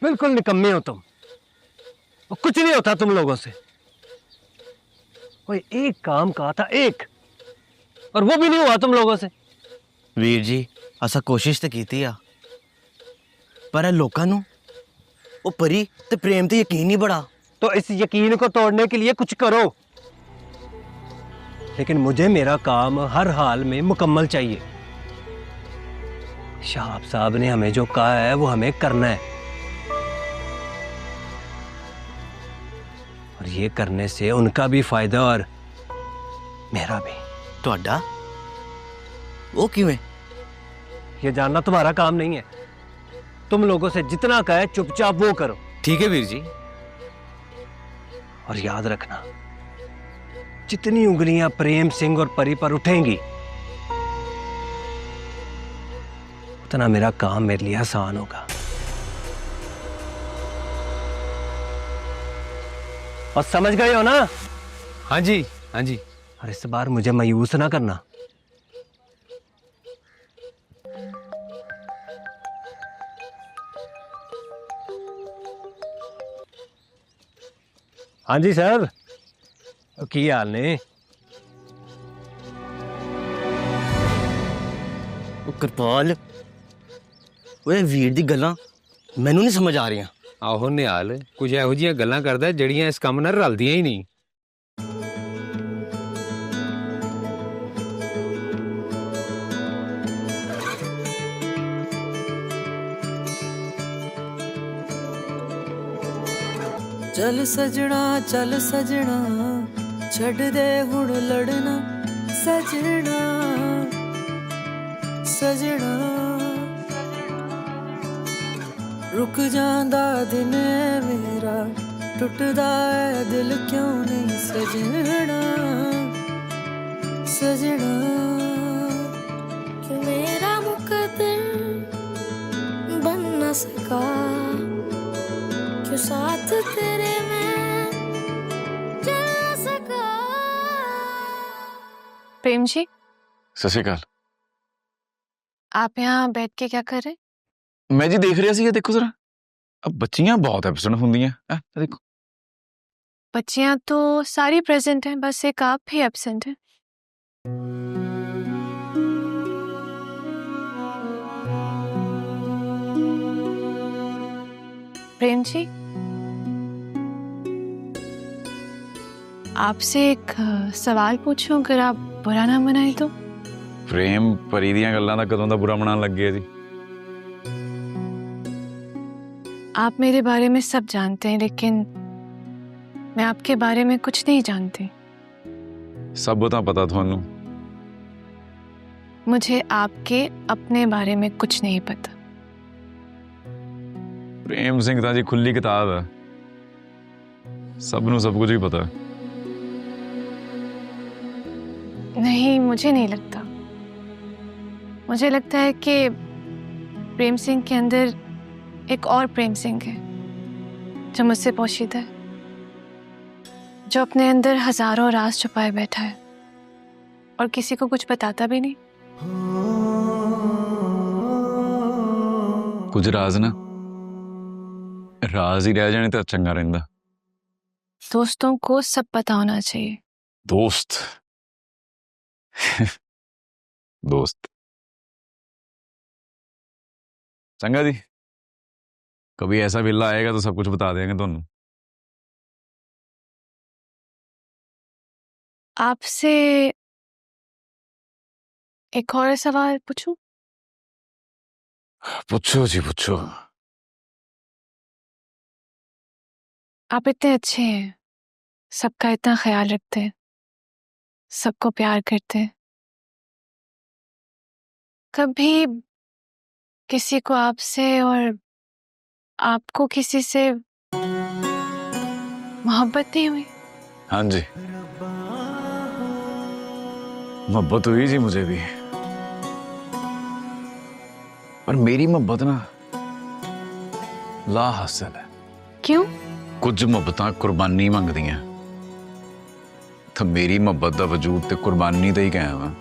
बिल्कुल निकम्मे हो तुम। और कुछ नहीं होता तुम लोगों से। कोई एक काम कहा था, एक, और वो भी नहीं हुआ तुम लोगों से। वीर जी असा कोशिश तो की आ, पर लोगों नू वो परी ते प्रेम ते यकीन नहीं बड़ा। तो इस यकीन को तोड़ने के लिए कुछ करो। लेकिन मुझे मेरा काम हर हाल में मुकम्मल चाहिए। शाह साहब ने हमें जो कहा है वो हमें करना है, और ये करने से उनका भी फायदा और मेरा भी। तुहाडा वो किवें? ये जानना तुम्हारा काम नहीं है। तुम लोगों से जितना कहे चुपचाप वो करो। ठीक है वीर जी। और याद रखना, जितनी उंगलियां प्रेम सिंह और परी पर उठेंगी, उतना मेरा काम मेरे लिए आसान होगा। और समझ गए हो ना? हाँ जी, हाँ जी। और इस बार मुझे मायूस ना करना। हाँ जी सर, की हाल ने? वो कृपाल, ओए वीर दी गल्लां मैनू नहीं समझ आ रही। आहो निहाल कुछ ਇਹੋ ਜਿਹੀਆਂ ਗੱਲਾਂ ਕਰਦਾ ਜਿਹੜੀਆਂ ਇਸ ਕੰਮ ਨਾਲ ਰਲਦੀਆਂ ਹੀ ਨਹੀਂ। चल सजना छड़ दे हुण लड़ना सजना सजना। रुक जांदा दिन मेरा टुटदा है दिल क्यों नहीं सजना सजना। कि मेरा मुकद्दर बन न सका, क्यों साथ तेरे में चल न सका। प्रेम जी, सत श्री अकाल। आप यहाँ बैठ के क्या कर रहे हैं? मैं जी देख रहा सी, देखो जरा, अब बच्चियां बहुत एब्सेंट होंगी हैं। देखो बच्चियाँ तो सारी प्रेजेंट हैं, बस एक आप ही एब्सेंट हैं। प्रेम जी, आपसे एक सवाल पूछूं, अगर आप बुरा ना मनाए तो? प्रेम परी दियां गल्लां दा कदों दा बुरा मनान लग गए जी। आप मेरे बारे में सब जानते हैं, लेकिन मैं आपके बारे में कुछ नहीं जानती। सब तो पता थानू। मुझे आपके अपने बारे में कुछ नहीं पता। प्रेम सिंह तां जी खुली किताब है, सबनू सब कुछ ही पता है। नहीं, मुझे नहीं लगता। मुझे लगता है कि प्रेम सिंह के अंदर एक और प्रेम सिंह है जो मुझसे पोशीदा है, जो अपने अंदर हजारों राज छुपाए बैठा है और किसी को कुछ बताता भी नहीं। कुछ राज ना राज ही रह जाने तो चंगा रहिंदा। दोस्तों को सब पता होना चाहिए। दोस्त दोस्त चंगा जी, कभी ऐसा वेला आएगा तो सब कुछ बता देंगे तुहानू। आपसे एक और सवाल पूछूं? पूछो जी पूछो। आप इतने अच्छे हैं, सबका इतना ख्याल रखते हैं, सबको प्यार करते हैं, कभी किसी को आपसे और आपको किसी से मोहब्बत नहीं हुई? हाँ जी, मोहब्बत हुई जी मुझे भी, पर मेरी मोहब्बत ना ला हासिल है। क्यों? कुछ मोहब्बतां कुर्बानी मंगदियां, तो मेरी मोहब्बत का वजूद ते कुर्बानी ते ही कायम है।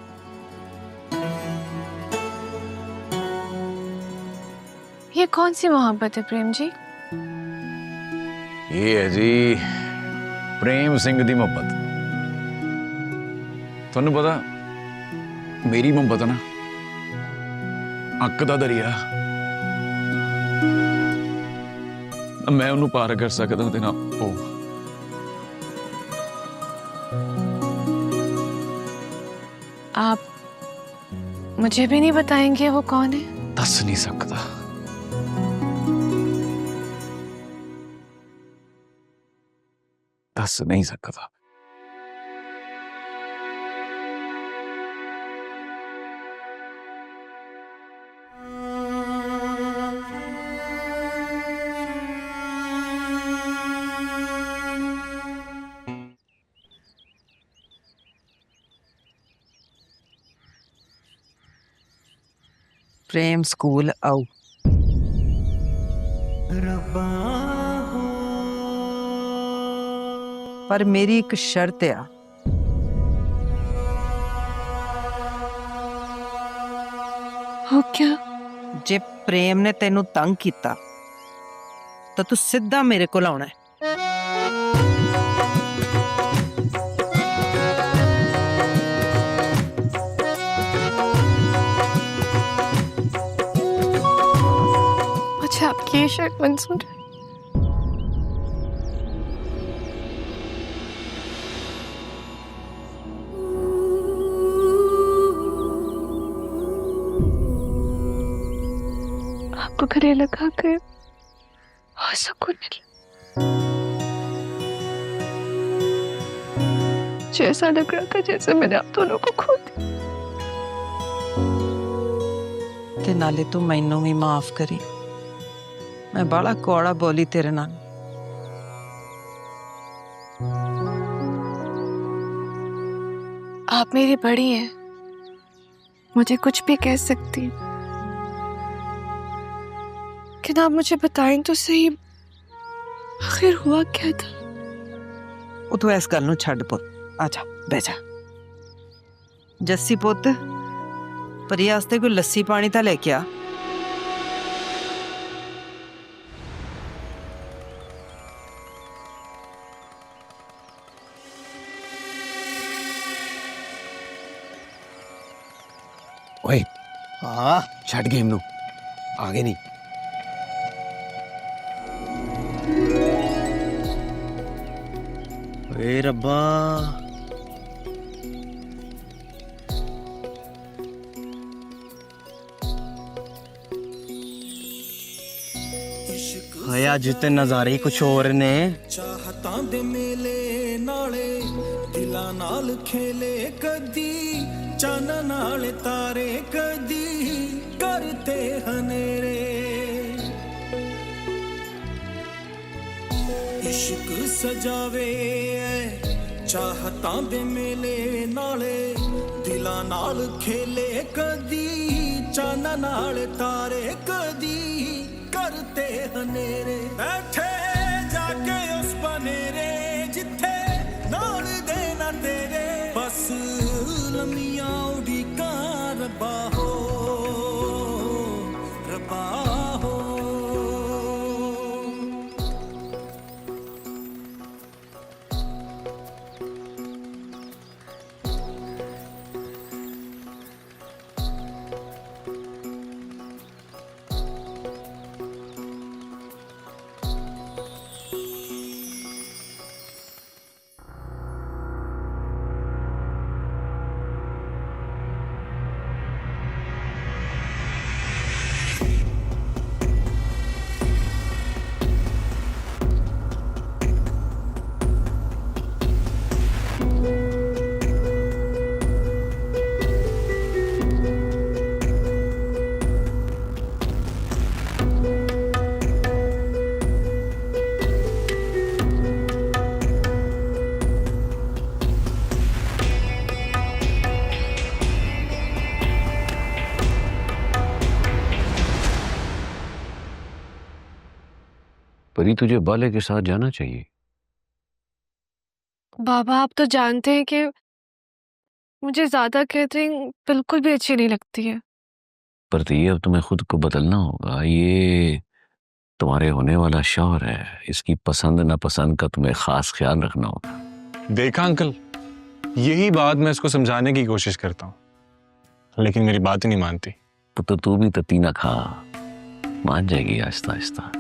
ये कौन सी मोहब्बत है प्रेम जी? ये है जी प्रेम सिंह दी मोहब्बत। ਤੁਹਾਨੂੰ ਪਤਾ ਮੇਰੀ ਮੁਹੱਬਤ ਨਾ ਅੱਕ ਦਾ ਦਰਿਆ, ਨਾ ਮੈਂ ਉਹਨੂੰ ਪਾਰ ਕਰ ਸਕਦਾ ਤੇ ਨਾ ਉਹ। आप मुझे भी नहीं बताएंगे वो कौन है? ਦੱਸ ਨਹੀਂ ਸਕਦਾ। ਦੱਸ ਨਹੀਂ ਸਕਦਾ। प्रेम स्कूल आओ। पर मेरी एक शर्त आ। हो क्या? जे प्रेम ने तेनू तंग किया तो तू सीधा मेरे को आना है। मुझे आपकी ये शर्ट मंजूर है। आपको गले लगा कर बहुत सुकून मिला। मुझे ऐसा लग रहा था जैसे मैंने आप दोनों को खो दिया। ते नाले तू मैनू भी माफ करी, मैं बड़ा कौड़ा बोली तेरे नाल। आप मेरी बड़ी हैं, मुझे कुछ भी कह सकती हैं, लेकिन आप मुझे बताएं तो सही, आखिर हुआ क्या था? ਉਹ ਤੂੰ ਇਸ ਗੱਲ ਨੂੰ ਛੱਡ ਪੁੱਤ, ਆ ਜਾ ਬਹਿ ਜਾ। ਜੱਸੀ ਪੁੱਤ, ਪਰੀ ਵਾਸਤੇ ਕੋਈ ਲੱਸੀ ਪਾਣੀ ਤਾਂ ਲੈ ਕੇ ਆ। ਓਏ ਹਾਂ ਛੱਡ ਗੇਮ ਨੂੰ, ਆਗੇ ਨਹੀਂ। ਓਏ ਰੱਬਾ, ਹਾਏ ਅੱਜ ਤੇ ਨਜ਼ਾਰੇ ਹੀ ਕੁਛ ਹੋਰ ਨੇ। ਚਾਹਤਾਂ ਦੇ ਮੇਲੇ ਨਾਲੇ ਦਿਲਾਂ ਨਾਲ ਖੇਲੇ, ਕਦੀ ਚੰਨ ਨਾਲ ਤਾਰੇ, ਕਦੀ ਕਰਤੇ ਹਨੇਰੇ। ਇਸ਼ਕ ਸਜਾਵੇ ਚਾਹਤਾਂ ਦੇ ਮੇਲੇ ਨਾਲੇ ਦਿਲਾਂ ਨਾਲ ਖੇਲੇ, ਕਦੀ ਚੰਨ ਨਾਲ ਤਾਰੇ, ਕਦੀ करते हनेरे। बैठे जाके उस बनेरे जिथे नाल देना तेरे, बस लम्मियां उड़ीका रब्बा हो, रब्बा हो। परी तुझे बाले के साथ जाना चाहिए। बाबा आप तो जानते हैं कि मुझे ज्यादा कैटरिंग बिल्कुल भी अच्छी नहीं लगती है। पर तो ये अब तुम्हें खुद को बदलना होगा। ये तुम्हारे होने वाला शौहर है, इसकी पसंद नापसंद का तुम्हें खास ख्याल रखना होगा। देखा अंकल, यही बात मैं इसको समझाने की कोशिश करता हूँ, लेकिन मेरी बात ही नहीं मानती। तो तू भी ततीना खा, मान जाएगी आहिस्ता आहिस्ता।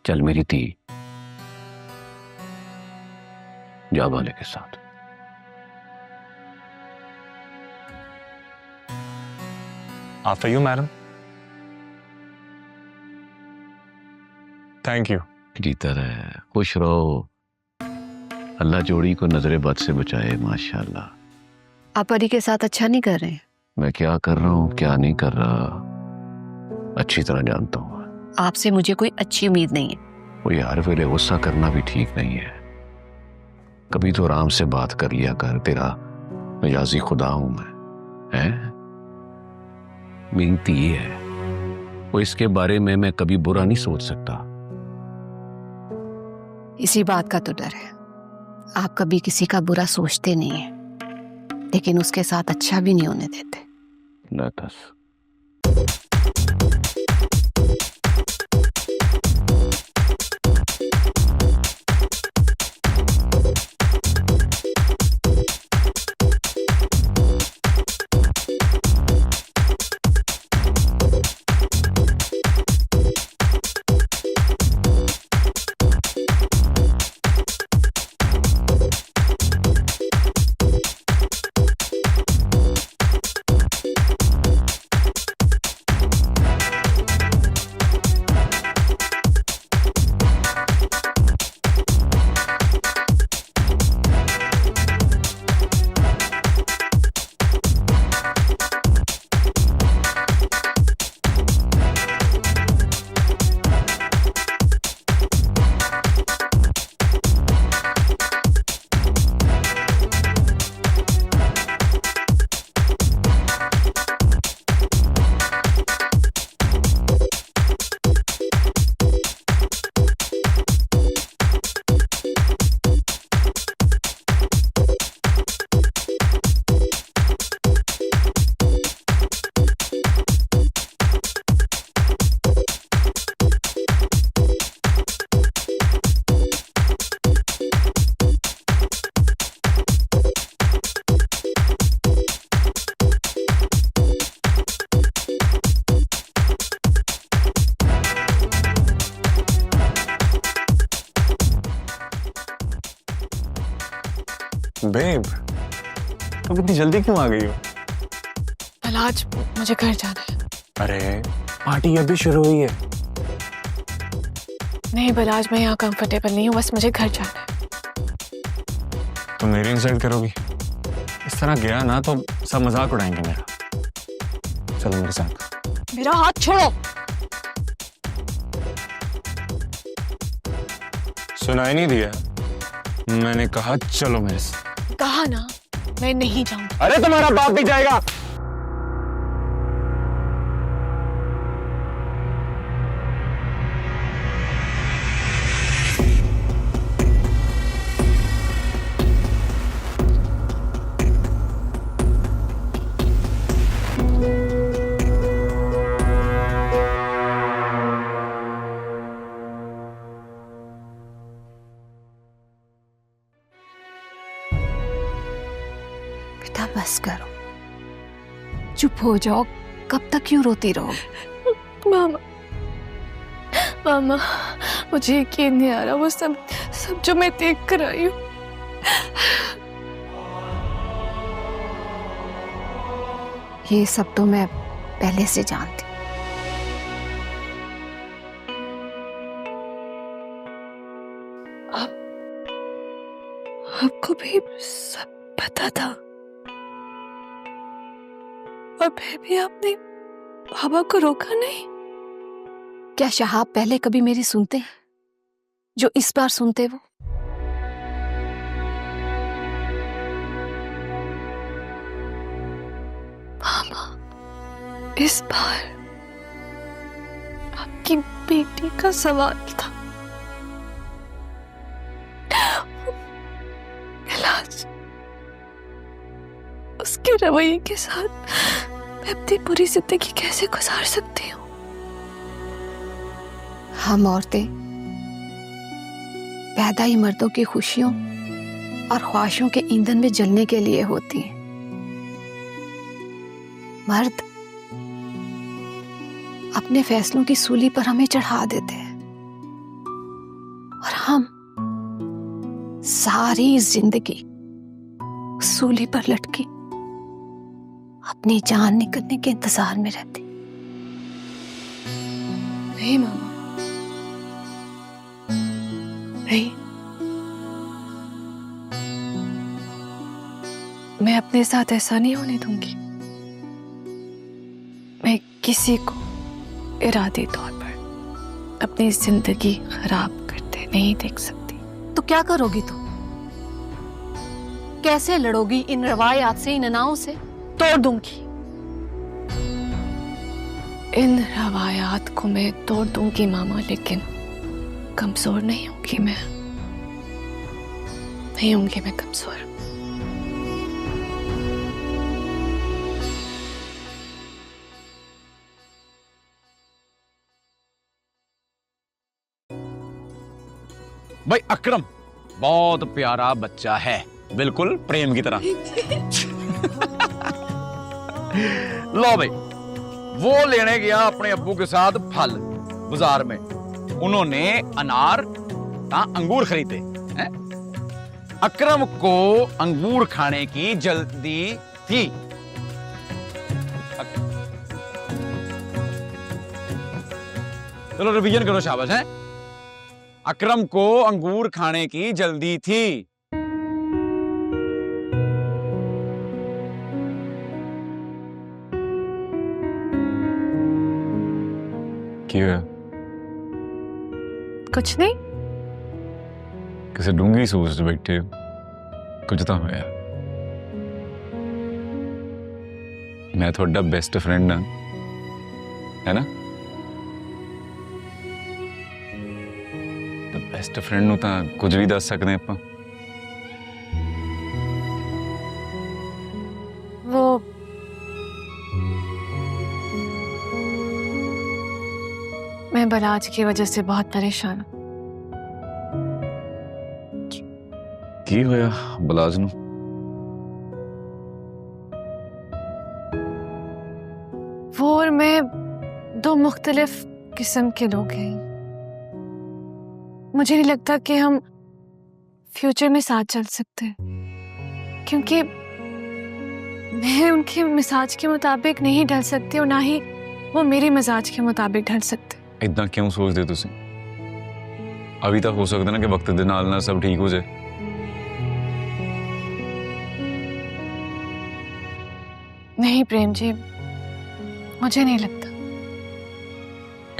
चल मेरी थी, जा वाले के साथ। After you madam. Thank you. जीता रहे, खुश रहो, अल्लाह जोड़ी को नजरे बद से बचाए। माशाल्लाह। आप परी के साथ अच्छा नहीं कर रहे हैं। मैं क्या कर रहा हूँ क्या नहीं कर रहा अच्छी तरह जानता हूँ। आपसे मुझे कोई अच्छी उम्मीद नहीं है। वो यार वेले गुस्सा करना भी ठीक नहीं है, कभी तो आराम से बात कर लिया कर। तेरा मजाजी खुदा हूं मैं, हैं? मेरी ती है, वो इसके बारे में मैं कभी बुरा नहीं सोच सकता। इसी बात का तो डर है, आप कभी किसी का बुरा सोचते नहीं है, लेकिन उसके साथ अच्छा भी नहीं होने देते। न तस। बेब, तुम इतनी जल्दी क्यों आ गई हो? कल आज मुझे घर जाना है। अरे पार्टी अभी शुरू हुई है। नहीं बलाज, मैं यहाँ कंफर्टेबल नहीं हूँ, बस मुझे घर जाना है। तुम मेरी इंसल्ट करोगी? इस तरह गया ना तो सब मजाक उड़ाएंगे मेरा। चलो मेरे साथ। मेरा हाथ छोड़ो। सुनाई नहीं दिया? मैंने कहा चलो मेरे साथ। कहा ना, मैं नहीं जाऊंगी। अरे तुम्हारा बाप भी जाएगा। बेटा बस करो, चुप हो जाओ। कब तक क्यों रोती रहो? मामा, मामा, मुझे यकीन नहीं आ रहा वो सब जो मैं देख कर आई हूँ। ये सब तो मैं पहले से जानती। आपको भी सब पता था और फिर भी आपने बाबा को रोका नहीं? क्या शहाब पहले कभी मेरी सुनते हैं जो इस बार सुनते वो? मामा, इस बार आपकी बेटी का सवाल था। इलाज, उसके रवैये के साथ मैं अपनी पूरी जिंदगी कैसे गुजार सकती हूँ? हम औरतें पैदा ही मर्दों की खुशियों और ख्वाहिशों के ईंधन में जलने के लिए होती हैं। मर्द अपने फैसलों की सूली पर हमें चढ़ा देते हैं और हम सारी जिंदगी उस सूली पर लटकी अपनी जान निकलने के इंतजार में रहते। नहीं मामा, नहीं, मैं अपने साथ ऐसा नहीं होने दूंगी। मैं किसी को इरादे तौर पर अपनी जिंदगी खराब करते नहीं देख सकती। तो क्या करोगी तुम? कैसे लड़ोगी इन रवायात से, इन अनाओं से? तोड़ दूंगी। इन रवायात को मैं तोड़ दूंगी मामा, लेकिन कमजोर नहीं होंगी मैं, नहीं होंगी मैं कमजोर। भाई अकरम बहुत प्यारा बच्चा है, बिल्कुल प्रेम की तरह। लो भाई, वो लेने गया अपने अब्बू के साथ फल बाजार में। उन्होंने अनार अंगूर खरीदे हैं? अकरम को अंगूर खाने की जल्दी थी। चलो रिवीजन करो, शाबाश है। अकरम को अंगूर खाने की जल्दी थी। क्या? कुछ नहीं। किसी डूंगी सोच से बैठे हो? कुछ तो होया। मैं थोड़ा बेस्ट फ्रेंड ना, है ना? तो बेस्ट फ्रेंड नूं तां कुछ भी दस सकते हैं। वो मैं बलाज की वजह से बहुत परेशान हूँ। की होया बलाज नूं? वो और मैं दो मुख्तलिफ किस्म के लोग हैं। मुझे नहीं लगता कि हम फ्यूचर में साथ चल सकते, क्योंकि मैं उनके मिजाज के मुताबिक नहीं ढल सकती और ना ही वो मेरे मिजाज के मुताबिक ढल सकते। इतना क्यों सोचते तुसी? अभी तक हो सकता ना कि वक्त दे नाल सब ठीक हो जाए। नहीं प्रेम जी, मुझे नहीं लगता।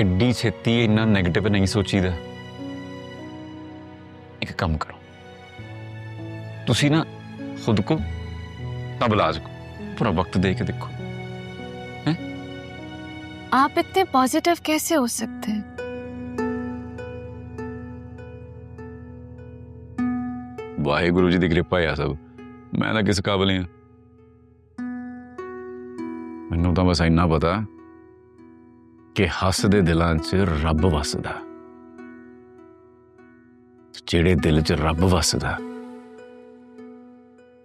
एड्डी छेती इन्ना नेगेटिव नहीं सोचीदा। एक काम करो, तुसी ना खुद को तब इलाज को पूरा वक्त दे के देखो। हैं? आप इतने पॉजिटिव कैसे हो सकते हैं? वाहेगुरु जी की कृपा है सब। मैं ना किस काबिल हाँ। मैनू तो बस इन्ना पता कि हसदे दिलों च रब वसदा। जेड़े दिल च रब वसदा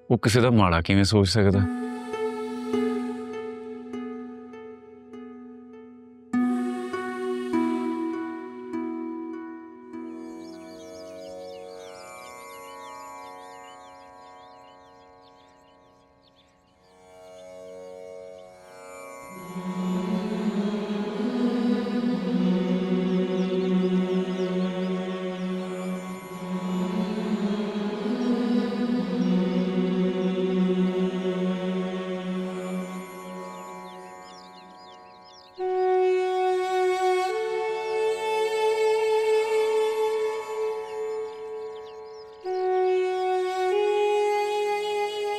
वो किसी का माड़ा किवें सोच सकता?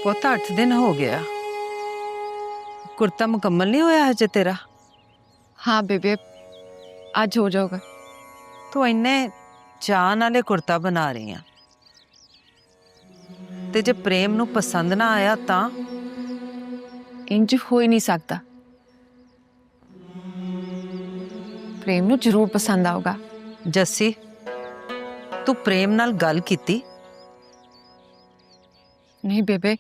पुत 8 दिन हो गया, कुर्ता मुकम्मल नहीं होया हजे तेरा? हाँ बेबे, आज हो जाओगा। तू इन्ने चाह नाले कुर्ता बना रही है ते जे प्रेम नू पसंद ना आया तां? इंज हो ही नहीं सकता। प्रेम नू जरूर पसंद आऊगा, जस्सी तू प्रेम नाल गल कीती? नहीं बेबे,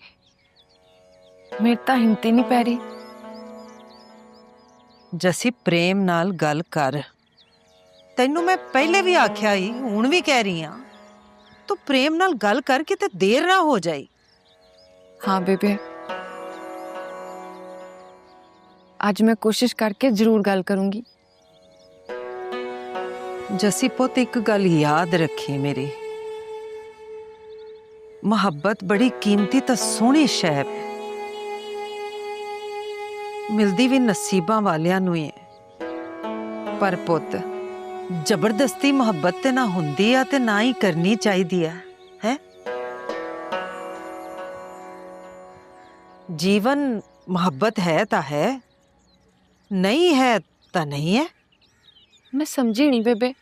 मेरी तो हिम्मत ही नहीं पै रही। जस्सी प्रेम नाल गल कर। तैनू मैं पहले भी आख्या ही, हुण भी कह रही हाँ, तू प्रेम नाल गल कर किते देर ना हो जाए। हाँ बेबे, आज मैं कोशिश करके जरूर गल करूंगी। जसी पुत एक गल याद रखी मेरी, मुहब्बत बड़ी कीमती तो सोहनी शै है, मिलदी भी नसीबां वालियां नूं ही है। पर पुत जबरदस्ती मुहब्बत ते ना हुंदी आ ते ना ही करनी चाहिदी है? जीवन मुहब्बत है ता है, नहीं है ता नहीं है। मैं समझी नहीं बेबे।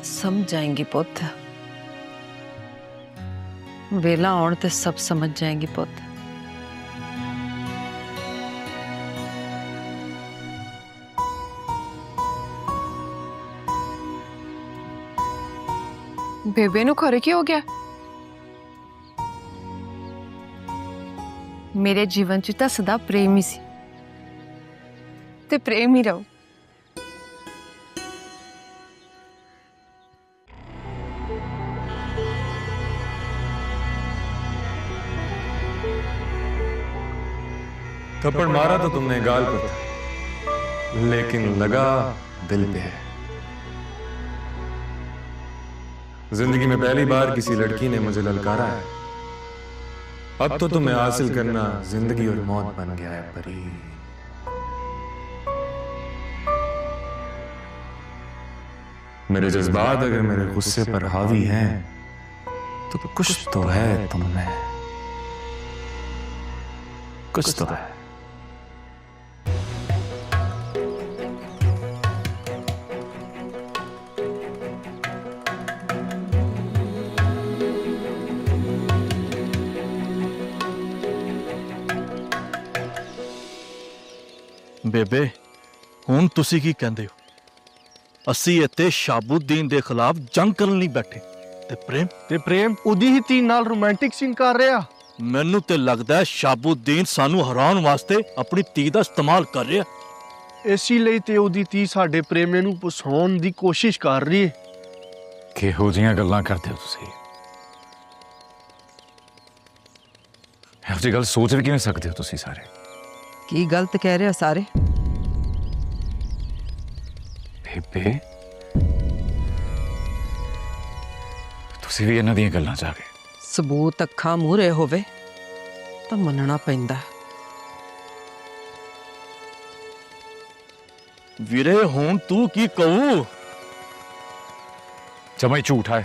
समझ जाएंगी पुत, वेला आउण ते सब समझ जाएंगी पुत। बेबे नू खरे की हो गया? मेरे जीवन च तां सदा प्रेम ही सी ते प्रेम ही रहो। थप्पड़ मारा तो तुमने गाल पर था, लेकिन लगा दिल पे है। जिंदगी में पहली बार किसी लड़की ने मुझे ललकारा है। अब तो तुम्हें हासिल करना जिंदगी और मौत बन गया है परी। मेरे जज्बात अगर मेरे गुस्से पर हावी हैं, तो कुछ तो है तुम में, कुछ तो है। बेबे हुण तुसी की कहंदे हो? असी इत्थे शाबुद्दीन दे खिलाफ जंग करन नहीं बैठे। ते प्रेम उदी ही धी नाल रोमांटिक सीन कर रहा। मैनू ते लगदा है शाबुद्दीन सानू हराउण वास्ते अपनी धी दा इस्तेमाल कर रहा। इसी लई ते उदी धी साडे प्रेमे नू फसाउण दी कोशिश कर रही है। किहो जिहियां गल्लां करदे हो तुसी? ਇਹੋ ਜਿਹੀ ਗੱਲ ਸੋਚ ਵੀ ਕਿਵੇਂ ਸਕਦੇ ਹੋ ਤੁਸੀਂ ਸਾਰੇ? की गलत कह रहे हो सारे? ਬੇਬੇ ਤੁਸੀਂ ਵੀ ਇਹਨਾਂ ਦੀਆਂ ਗੱਲਾਂ 'ਚ ਆ ਗਏ। सबूत अखा मूहरे होवे तो मनना पैंदा। वीरे हुण तू की कहू? जमा ही झूठ है।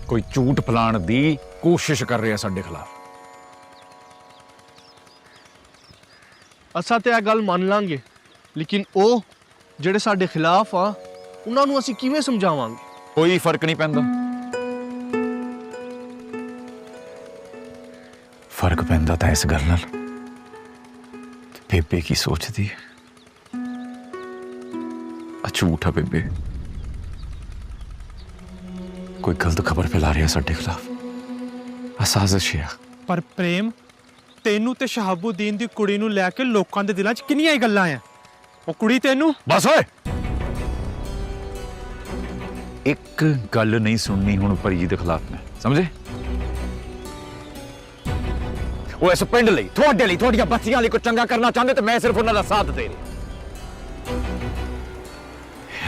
कोई झूठ फैलाण दी कोशिश कर रहा साडे खिलाफ। असा ते आ गल मान लांगे, लेकिन ओ जेड़े साडे खिलाफ आ उन्हां नूं असीं किवें समझावांगे? कोई फर्क नहीं पैंदा। फर्क पैंदा तां इस गल नाल बेबे की सोचदी है। झूठ है बेबे, कोई गलत खबर फैला रहा साडे खिलाफ। साजिश है। पर प्रेम तेनू ते शहाबुद्दीन दी कुड़ी नू लैके लोकां दे दिलां च किन्नियां गल्लां आ। ओ कुड़ी तेनू बस ओए, एक गल नहीं सुननी हुण परी दे खिलाफ मैं, समझे? वो इस पिंड लई थोड़े लई थोड़ियां बच्चियां लई कोई चंगा करना चाहते तो मैं सिर्फ उन्हां दा साथ दे रही।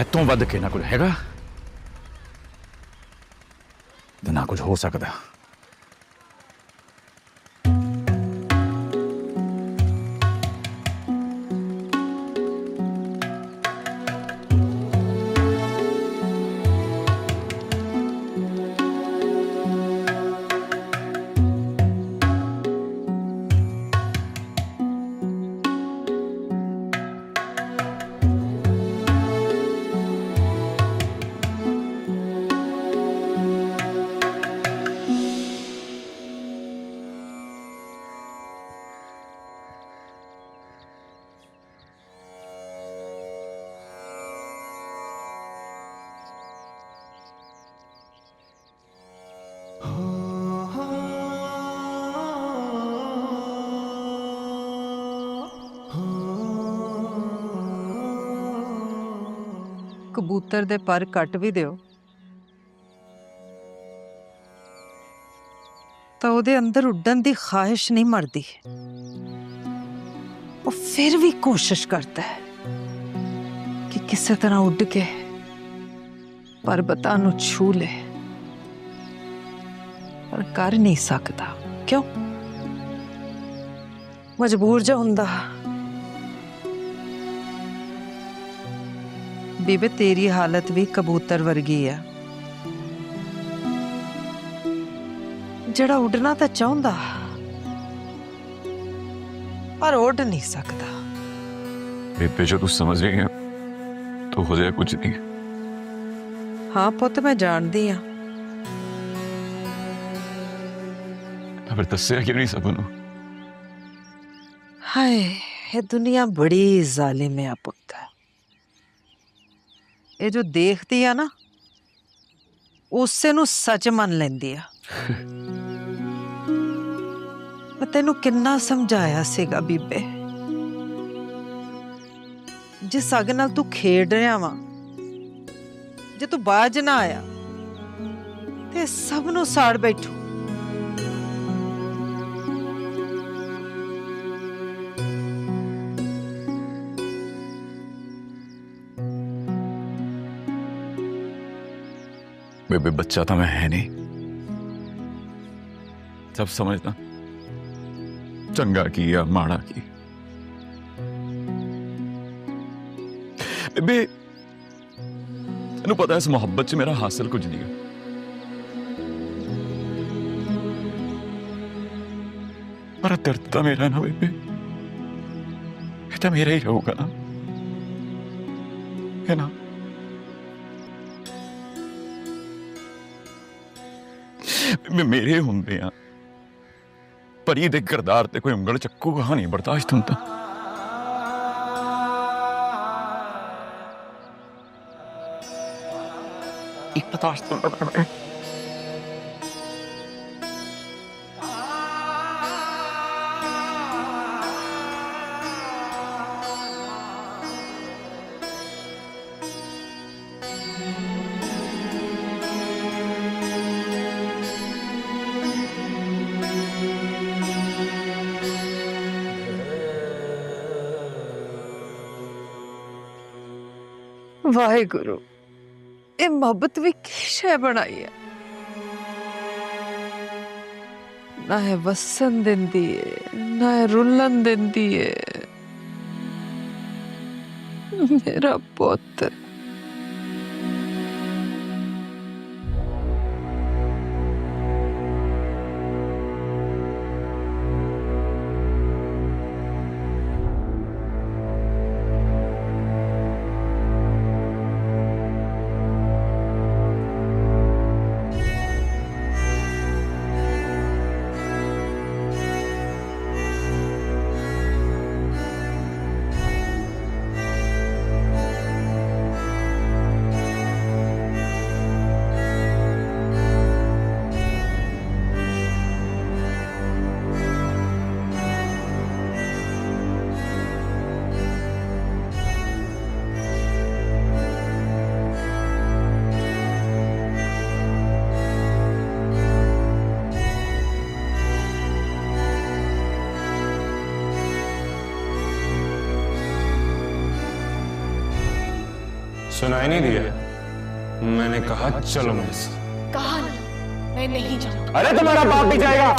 इतों वध के ना कुछ हैगा ते ना कुछ हो सकदा। कबूतर दे पर कट भी दिओ तो ਉਹਦੇ अंदर उड्डन दी ख्वाहिश नहीं मरदी। वो फिर भी कोशिश करता है कि किसी तरह उड़ के पर्वतां नूं छू ले, पर कर नहीं सकता। क्यों? मजबूर जा हुंदा। बीबे तेरी हालत भी कबूतर वर्गी है, जड़ा उड़ना तो चाहता पर उड़ नहीं सकता। बेबे जो तू समझ रही है तो हो जाए कुछ नहीं। हाँ पुत मैं जानती हाँ। फिर दस्या क्यों नहीं सबनू? हाय ये दुनिया बड़ी जालिम है पुत। ये जो देखती है ना उसे नू सच मन लेंदी है। मैं तेनू किन्ना समझाया सीगा बीबे, जिस अग नाल तू खेड रहा वा जे तू बाज ना आया ते सब नू साड़ बैठू। बेबे बच्चा तो मैं है नहीं, सब समझना चंगा की या माड़ा की। बेबे तेनू पता है इस मोहब्बत च मेरा हासिल कुछ नहीं है, पर दर्द तो मेरा ना बेबे, ये तो मेरा ही रहूगा ना, है ना? मेरे होंदे आ परी दे किरदार ते कोई उंगल चक्कूगा नहीं बर्दाश्त होंदा। बर्दाश्त होंदा। वाहेगुरु ये मोहब्बत भी की शय बनाई है, ना है वसन दिंदी है ना है रुलन दिंदी है। मेरा पुत्र सुनाई नहीं दिया? मैंने कहा चलो मेरे साथ। कहा नहीं, मैं नहीं जाऊंगा। अरे तुम्हारा बाप भी जाएगा।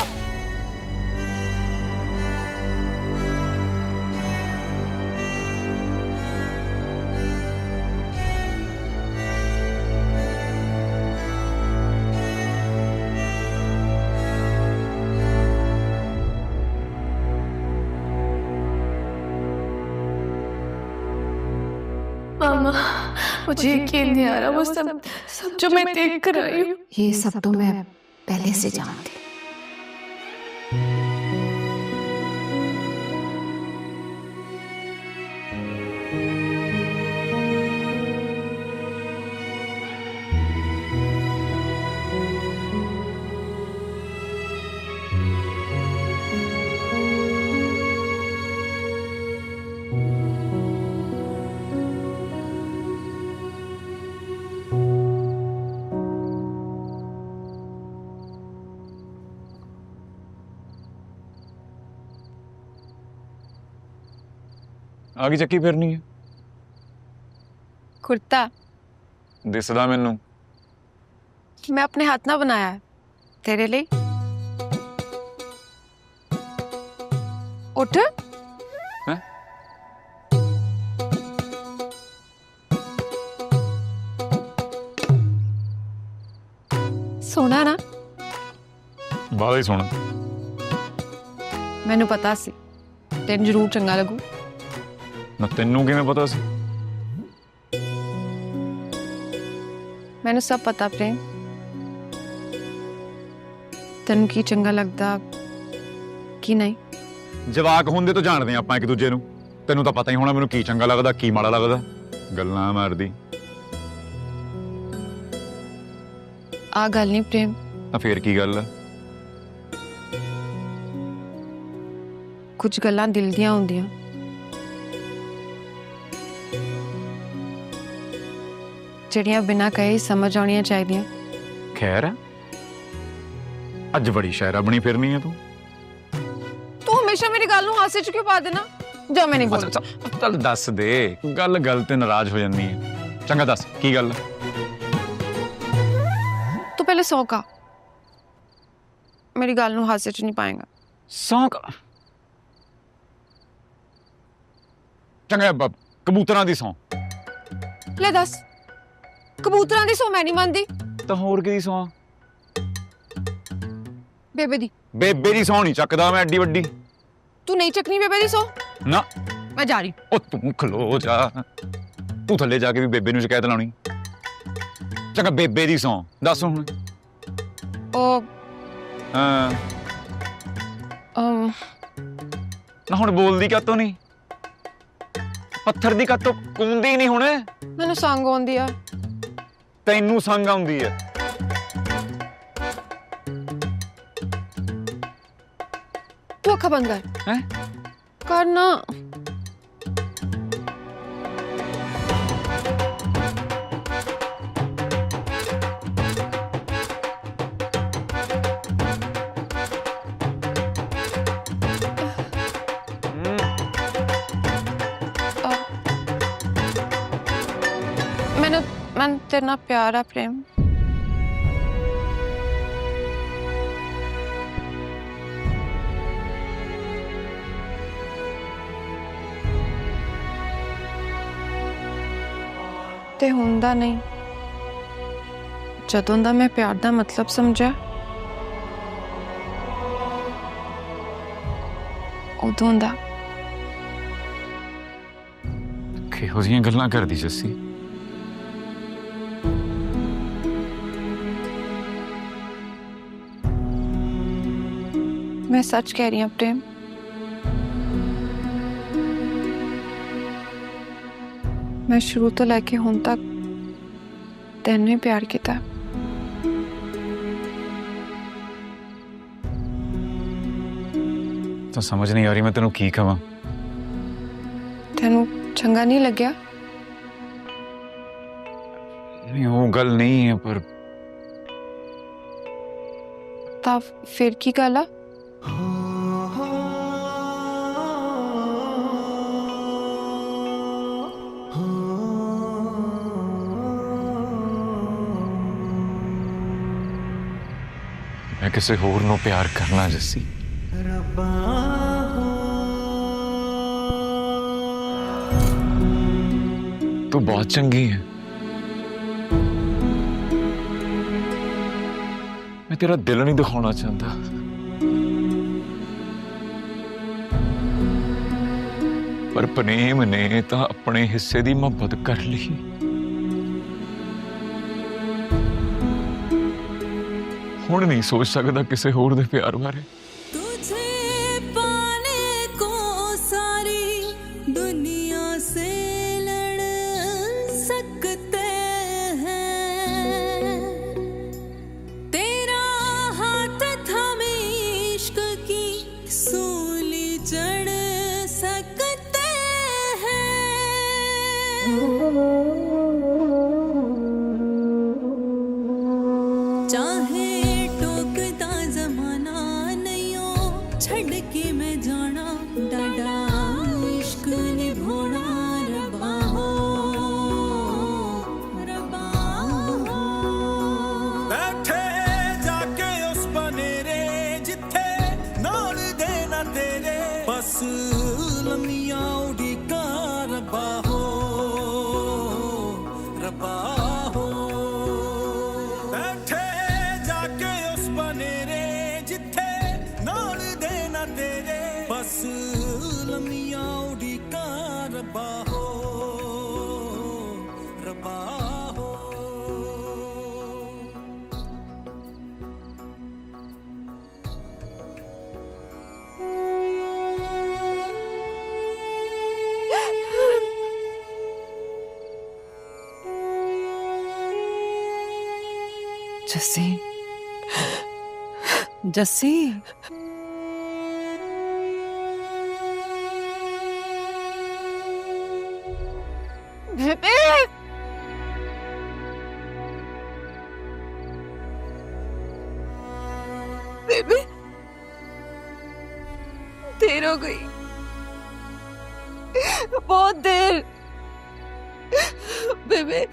मामा मुझे यकीन नहीं आ रहा, वो सब जो मैं देख कर आई हूँ। ये सब तो मैं पहले से जानती। आगे चक्की फिरनी है कुर्ता दिसदा मैनू मैं अपने हाथ ना बनाया है तेरे लिए। उठ। हैं? सोना ना बाला ही सोना। मैनू पता सी तेन जरूर चंगा लगू। ना तेनू किवें पता सी? मैनू सब पता प्रेम, तेन की चंगा लगदा की नहीं। जवाक होंदे तो जानते हैं आपां एक दूजे नूं। तैनूं तां पता ही होना मैनूं की चंगा लगदा की माड़ा लगदा। गल्लां मारदी आ गल नहीं प्रेम। तां फिर की गल है? कुछ गल्लां दिल दियां होंदियां ਜਿਹੜੀਆਂ बिना कहे ही समझ आउणियां चाहिदियां। खैर अज बड़ी शायरा बनी फिरनी है तू। तू हमेशा मेरी गल नूं हासे च क्यों पा देना? जा मैं नहीं बोलदी। चल दस दे, गल गल ते नाराज हो जानी है। चंगा दस की गल? तू पहले सौ का मेरी गल नूं हासे च नहीं पाएगा। सौ का चंगा कबूतरां दी सौ ले दस कबूतरां दी सौ मैं नहीं मानदी। तो होर किहदी सौ? बेबे दी। बेबे दी सौ नहीं चकदा मैं एडी वड्डी। तू नहीं चकनी बेबे दी सौ? ना मैं जा रही। ओ तू खलो जा, तू थल्ले जाके भी बेबे नूं शिकायत लाउणी। चंगा बेबे दी सौ दस हुण। ओ हां ना हुण बोलदी कातों नहीं? पत्थर दी कातों कूंदी नहीं हुण? मैनू संग आउंदी आ। तैनू संग आउंदी है? तू अखा बंद कर। हैं? करना मैंने तेरे नाल प्यार आ प्रेम। ते हुंदा नहीं जदों दा मैं प्यार दा मतलब समझा उदों दा। किहो जिहियां गल्लां करदी जस्सी? मैं सच कह रही हूँ प्रेम। मैं शुरू तो लेके हुण तक तेनू ही प्यार किया। तो समझ नहीं आ रही मैं तेनू की कहां। तेनू चंगा नहीं लग्या? नहीं वो गल नहीं है पर ता फिर की गल आ? मैं किसी होर नू प्यार करना जस्सी। तू बहुत चंगी है। मैं तेरा दिल नहीं दिखाना चाहता। पर प्रेम ने तो अपने हिस्से की मोहब्बत कर ली। हुण नहीं सोच सकता किसी होर दे प्यार बारे। तुझे पाने को सारी दुनिया से लड़ सकते हैं। तेरा हाथ थामे इश्क की सूली चढ़ सकते हैं। चाहे टोकता जमाना नहीं रब्बा हो रब्बा हो बैठे जाके उस बनेरे जिथे नाल देना तेरे बस लम्मियां उड़ीका रब्बा हो रब्बा हो जस्सी जस्सी बेबे बेबे देर हो गई, बहुत देर। बेबे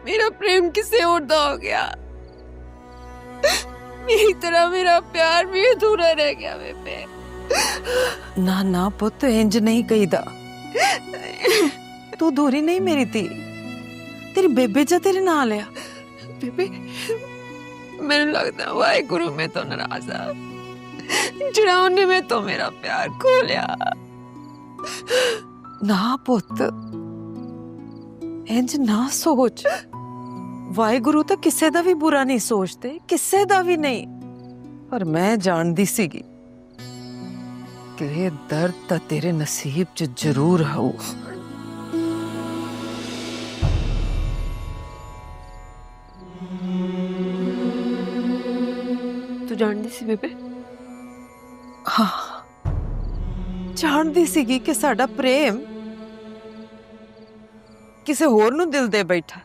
मेरा प्रेम किसे उड़ता हो गया, मेरी तरह मेरा प्यार भी अधूरा रह गया। बेबे ना ना पुत इंज नहीं कहीदा, तू दूरी नहीं मेरी थी, तेरी बेबे जा तेरे नाल आ। बेबे मैंने लगता वाहेगुरु में तो नाराज आ, जिहड़ा उन्हें में तो मेरा प्यार खो लिया। ना पुत इंज ना सोच, वाहेगुरु तो किसे दा भी बुरा नहीं सोचते, किसे दा भी नहीं। पर मैं जानदी सीगी कि ये दर्द ता तेरे नसीब च जरूर हो। तू जानदी सी बेबे? हाँ जानदी सीगी कि साडा प्रेम किसे होर नू दिल दे बैठा।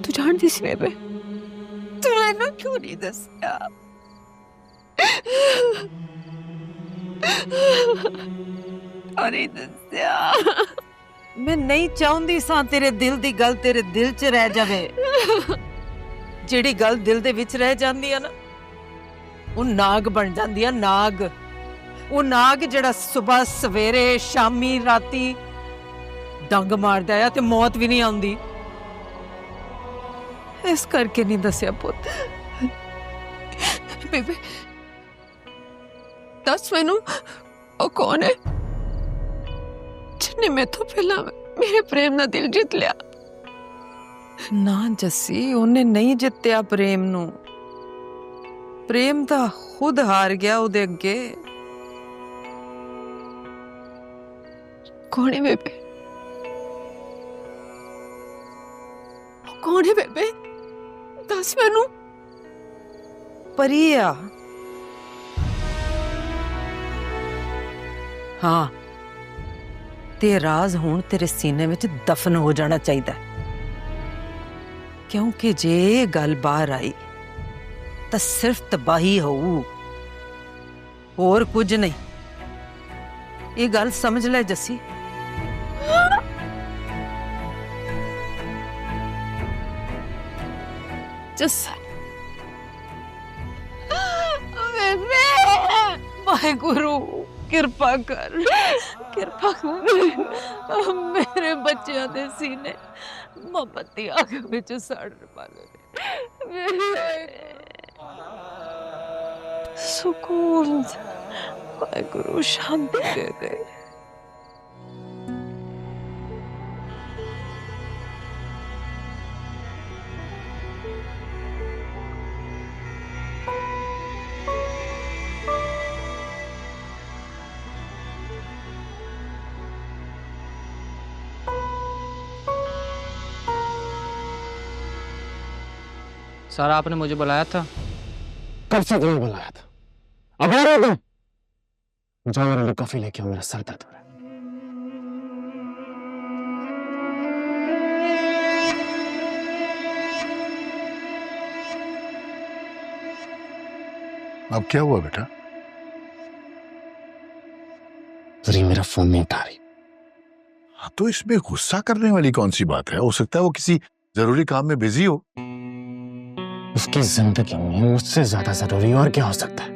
तू जानदी सी बेबे? तू मैनू क्यों नहीं दस्या? अरे दस्या मैं नहीं चाहती सा तेरे दिल दी गल तेरे दिल च रह जावे। जेड़ी गल दिल दे विच रह जांदी है ना, वो नाग बन जांदी है। नाग, वो नाग जेड़ा सुबह सवेरे शामी राती डंग मारदा है ते मौत भी नहीं आउंदी। इस करके नहीं दस्या पुत। बेबे दस मैनू ओ कौन है जिन्हें मैं तो पहला मेरे प्रेम ना दिल जीत लिया? ना जस्सी, उन्हें नहीं जित्या प्रेम नू, प्रेम ता खुद हार गया उदे अगे। कौन है बेबे? कौन है बेबे? दस मैनू। परिया। हाँ ते राज हुण तेरे सीने विच दफन हो जाना चाहिए, क्योंकि जे ये गल बाहर आई तो सिर्फ तबाही होऊ, और कुछ नहीं। ये गल समझ ले जस्सी। वाहेगुरु कृपा कर, कृपा कर मेरे बच्चों दे सीने मोहब्बत दी आग विच सड़ पा सुकून, वाहेगुरु शांति दे दे। सर आपने मुझे बुलाया था? कब से तुम्हें बुलाया था? अब आ रहे हो तुम? जाओ मेरे लिए कॉफी लेके आओ, मेरा सर दर्द हो रहा है। अब क्या हुआ बेटा? मेरा फोन नहीं उठा रही। हाँ, तो इसमें गुस्सा करने वाली कौन सी बात है? हो सकता है वो किसी जरूरी काम में बिजी हो। उसकी जिंदगी में मुझसे ज्यादा जरूरी और क्या हो सकता है?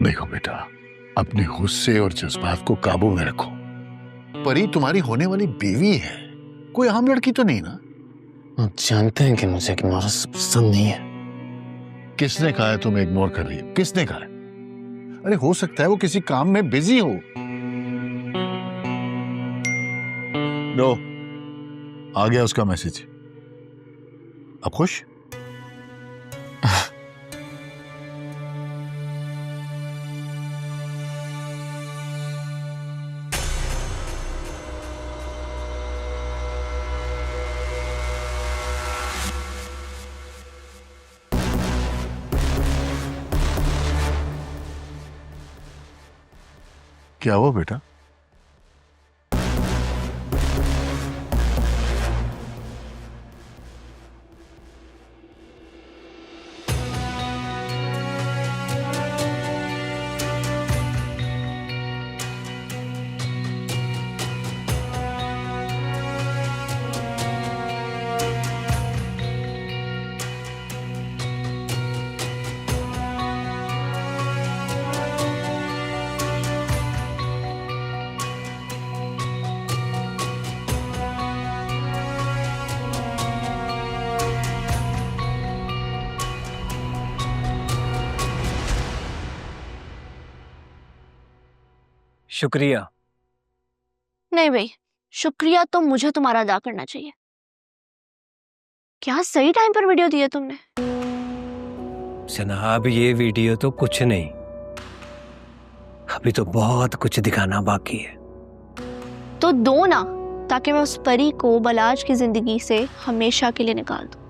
देखो बेटा, अपने गुस्से और जज्बात को काबू में रखो। परी तुम्हारी होने वाली बीवी है, कोई आम लड़की तो नहीं ना? आप जानते हैं कि मुझे तुम्हारा पसंद नहीं है। किसने कहा है तुम इग्नोर कर रही हो? किसने कहा है? अरे हो सकता है वो किसी काम में बिजी हो। लो, आ गया उसका मैसेज। अब खुश? क्या हुआ बेटा? शुक्रिया। नहीं भाई, शुक्रिया तो मुझे तुम्हारा अदा करना चाहिए। क्या सही टाइम पर वीडियो दिया तुमने? जनाब ये वीडियो तो कुछ नहीं, अभी तो बहुत कुछ दिखाना बाकी है। तो दो ना, ताकि मैं उस परी को बलाज की जिंदगी से हमेशा के लिए निकाल दूं।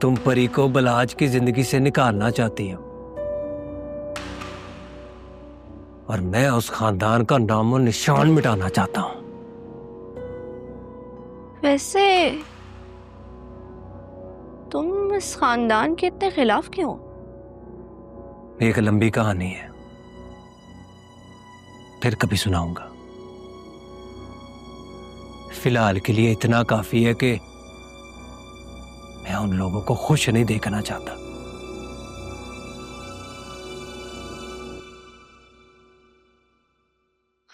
तुम परी को बलाज की जिंदगी से निकालना चाहती हो और मैं उस खानदान का नामो निशान मिटाना चाहता हूं। वैसे तुम इस खानदान के इतने खिलाफ क्यों हो? एक लंबी कहानी है, फिर कभी सुनाऊंगा। फिलहाल के लिए इतना काफी है कि मैं उन लोगों को खुश नहीं देखना चाहता।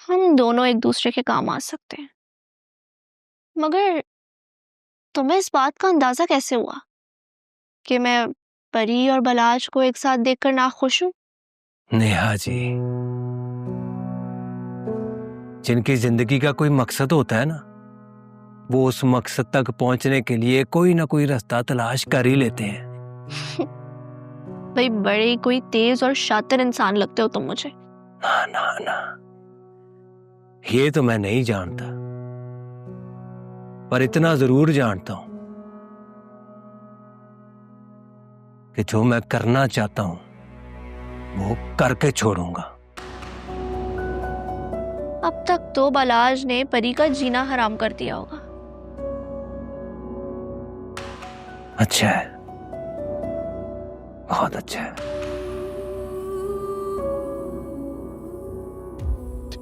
हम दोनों एक दूसरे के काम आ सकते हैं, मगर तुम्हें इस बात का अंदाजा कैसे हुआ कि मैं परी और बलाज को एक साथ देखकर नाखुश हूं? नेहा जी, जिनकी जिंदगी का कोई मकसद होता है ना, वो उस मकसद तक पहुंचने के लिए कोई ना कोई रास्ता तलाश कर ही लेते हैं। भाई बड़े कोई तेज और शातिर इंसान लगते हो तुम मुझे। ना ना ना, ये तो मैं नहीं जानता, पर इतना जरूर जानता हूं कि जो मैं करना चाहता हूं वो करके छोड़ूंगा। अब तक तो बलाज ने परी का जीना हराम कर दिया होगा। अच्छा है, बहुत अच्छा है।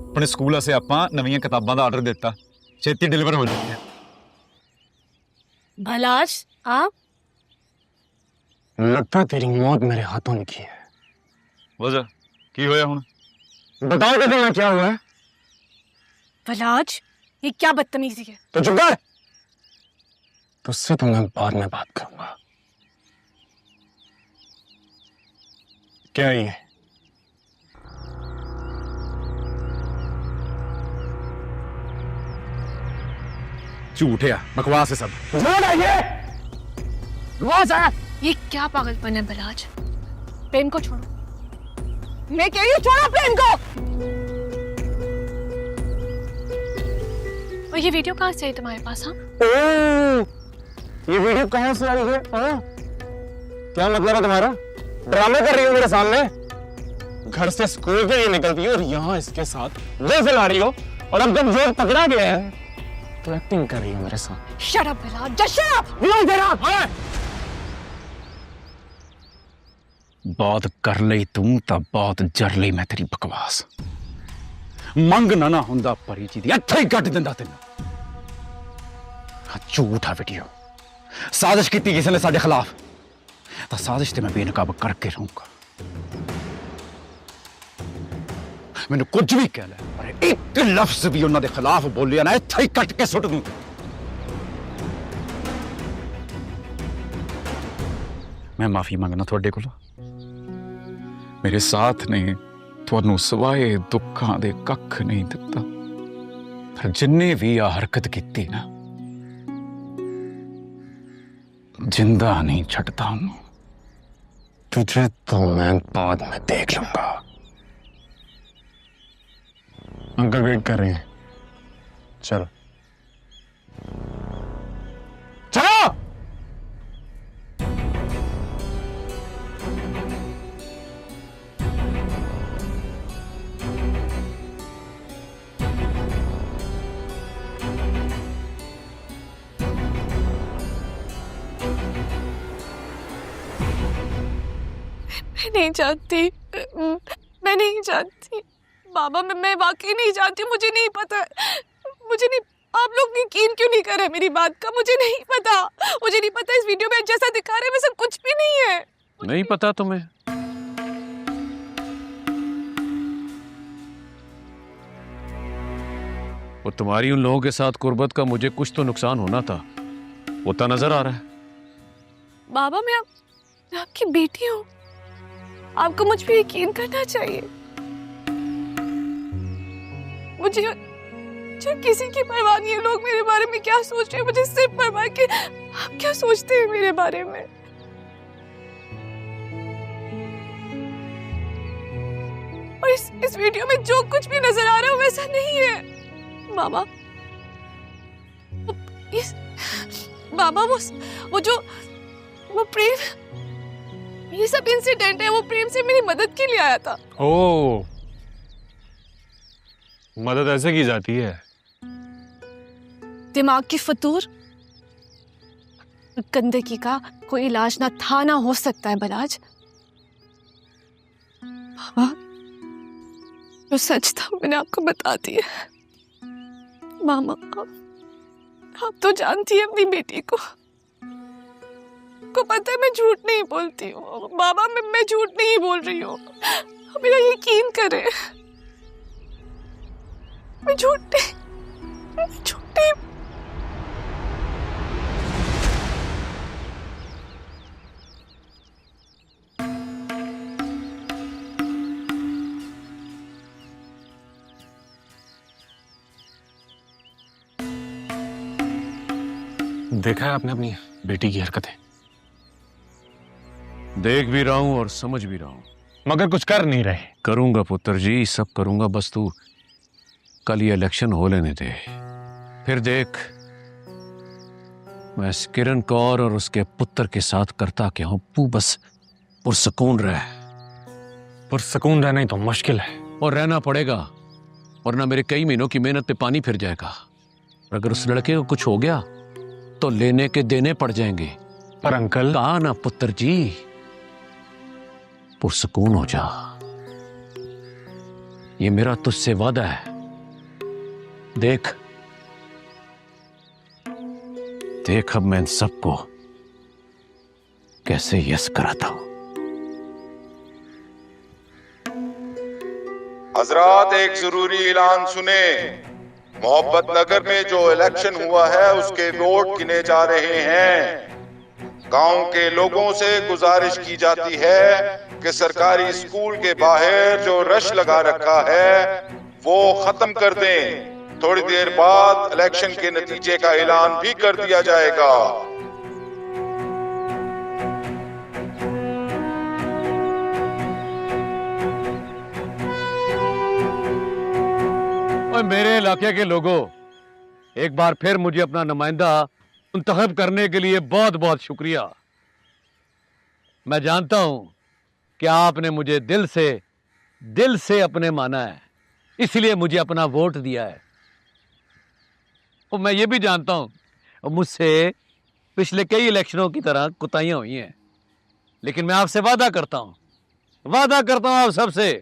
अपने स्कूल से ਆਪਾਂ ਨਵੀਆਂ ਕਿਤਾਬਾਂ ਦਾ ਆਰਡਰ ਦਿੱਤਾ, ਛੇਤੀ ਡਿਲੀਵਰ ਹੋ ਜਾਣਗੀਆਂ। बलाज आप? लगता है तेरी मौत मेरे हाथों ने की है। वजह की होया हुन? बताओ तो देना क्या हुआ है? बलाज, ये क्या बदतमीजी है? तो चुप कर। तुझसे तो मैं बाद में बात करूंगा। क्या ये? झूठ है, बकवास है सब। झूठ है ये, बकवास है। ये क्या पागलपन है बलाज? प्रेम को छोड़ो। मैं कह रही हूँ छोड़ो प्रेम को। और ये वीडियो कहाँ से है तुम्हारे पास? हाँ, ये वीडियो कहाँ से आई है? हाँ? क्या मतलब है तुम्हारा? ड्रामे कर रही हो मेरे सामने? घर से स्कूल के लिए निकलती हो और यहाँ इसके साथ दिल से ला रही हो, और अब जब जोर पकड़ा गया है तो एक्टिंग कर रही हो मेरे साथ। Shut up Balaj, just shut up. नहीं दे रहा। बहुत कर लई तू तो बहुत जर लई मैं तेरी बकवास। मंग ना हुंदा परी जी दी इत्थे ही कट दिंदा तैनूं। झूठा वीडियो, साजिश की किसी ने साडे खिलाफ, तो साजिश ते मैं बेनकाब करके रहूंगा। ਮੈਨੂੰ ਕੁਝ ਵੀ ਕਹਿ ਲੈ ਪਰ ਇੱਕ ਲਫ਼ਜ਼ ਵੀ ਉਹਨਾਂ ਦੇ ਖਿਲਾਫ ਬੋਲਿਆ ਨਾ ਇੱਥੇ ਹੀ ਕੱਟ ਕੇ ਸੁੱਟ ਦੂੰ ਮੈਂ ਮਾਫੀ ਮੰਗਣਾ ਤੁਹਾਡੇ ਕੋਲੋਂ ਮੇਰੇ ਸਾਥ ਨੇ ਤੁਹਾਨੂੰ ਸਵਾਏ ਦੁੱਖਾਂ ਦੇ ਕੱਖ ਨਹੀਂ ਦਿੱਤਾ ਪਰ ਜਿੰਨੇ ਵੀ ਆ ਹਰਕਤ ਕੀਤੀ ਨਾ जिंदा नहीं छटता हूं तुझे तो मैं बाद में देख लूंगा। अंकल वेट कर रहे हैं, चलो चलो। मैं नहीं जानती, मैं नहीं जानती बाबा, मैं वाकई नहीं जानती, मुझे नहीं पता, मुझे नहीं, आप लोग यकीन क्यों नहीं कर रहे मेरी बात का, मुझे नहीं पता, मुझे नहीं पता इस वीडियो में जैसा दिखा रहे वैसा कुछ भी नहीं है। नहीं पता तुम्हें? और तुम्हारी उन लोगों के साथ कुर्बत का मुझे कुछ तो नुकसान होना था, होता नजर आ रहा है। बाबा मैं आपकी बेटी हूँ, आपको मुझ पे यकीन करना चाहिए। मुझे किसी की परवाह नहीं है, लोग मेरे बारे में क्या सोच रहे हैं, मुझे सिर्फ परवाह है कि आप क्या सोचते हैं मेरे बारे में। और इस वीडियो में जो कुछ भी नजर आ रहा है वैसा नहीं है बाबा। बाबा वो प्रेम, ये सब इंसिडेंट है, वो प्रेम से मेरी मदद के लिए आया था। ओ, मदद ऐसे की जाती है? दिमाग की फतूर, गंदगी का कोई इलाज ना था ना हो सकता है बलाज। बाबा जो सच था मैंने आपको बता दिया। मामा आप तो जानती है अपनी बेटी को पता है मैं झूठ नहीं बोलती हूँ बाबा, मैं झूठ नहीं बोल रही हूँ, मेरा यकीन करें, मैं झूठ नहीं। देखा है आपने अपनी बेटी की हरकतें? देख भी रहा हूं और समझ भी रहा हूं, मगर कुछ कर नहीं रहे। करूंगा पुत्र जी, सब करूंगा, बस तू कल ये इलेक्शन हो लेने दे, फिर देख मैं इस किरण कौर और उसके पुत्र के साथ करता क्या हूं। तू बस पुरसकून रह। पुरसकून रहना ही तो मुश्किल है। और रहना पड़ेगा, वरना मेरे कई महीनों की मेहनत पे पानी फिर जाएगा। और अगर उस लड़के को कुछ हो गया तो लेने के देने पड़ जाएंगे। पर अंकल, कहा ना पुत्र जी, पुरसकून हो जा, ये मेरा तुझसे वादा है। देख अब मैं इन सबको कैसे यस कराता हूं। हजरात एक जरूरी ऐलान सुने। मोहब्बत नगर में जो इलेक्शन हुआ है उसके वोट गिने जा रहे हैं। गांव के लोगों से गुजारिश की जाती है कि सरकारी स्कूल के बाहर जो रश लगा रखा है वो खत्म कर दें। थोड़ी देर बाद इलेक्शन के नतीजे का ऐलान भी कर दिया जाएगा। और मेरे इलाके के लोगों, एक बार फिर मुझे अपना नुमाइंदा मुंतखब करने के लिए बहुत बहुत शुक्रिया। मैं जानता हूं कि आपने मुझे दिल से अपने माना है, इसलिए मुझे अपना वोट दिया है। और मैं ये भी जानता हूं मुझसे पिछले कई इलेक्शनों की तरह कुताहियां हुई हैं, लेकिन मैं आपसे वादा करता हूं आप सबसे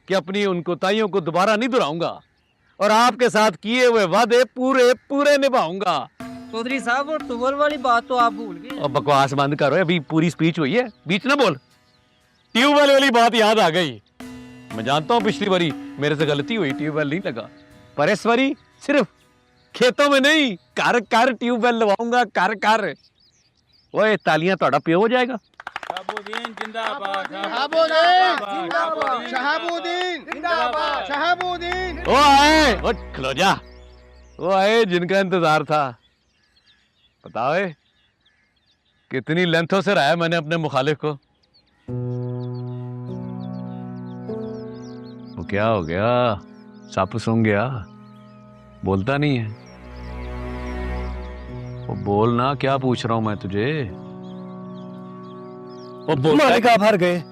कि अपनी उन कुताहियों को दोबारा नहीं दोहराऊंगा और आपके साथ किए हुए वादे पूरे निभाऊंगा। चौधरी साहब वो टूबल वाली बात तो आप भूल गए। और बकवास बंद करो, अभी पूरी स्पीच हुई है, बीच ना बोल। ट्यूबवेल वाली बात याद आ गई। मैं जानता हूँ पिछली बारी मेरे से गलती हुई, ट्यूबवेल नहीं लगा, पर इस बारी सिर्फ खेतों में नहीं, घर घर ट्यूबवेल लगवाऊंगा, घर घर। ओए तालियां ਤੁਹਾਡਾ ਪਿਓ हो जाएगा। शहाबुद्दीन जिंदाबाद, शहाबुद्दीन जिंदाबाद, शहाबुद्दीन जिंदाबाद, शहाबुद्दीन। ओ आए, ओ खलो जा, वो आए जिनका इंतजार था। बताओ कितनी लेंथों से रहा है मैंने अपने मुखालिफ को। वो क्या हो गया, सप सूंघ गया, बोलता नहीं है। वो बोलना, क्या पूछ रहा हूं मैं तुझे। वो बोलता मालिक आप हार गए।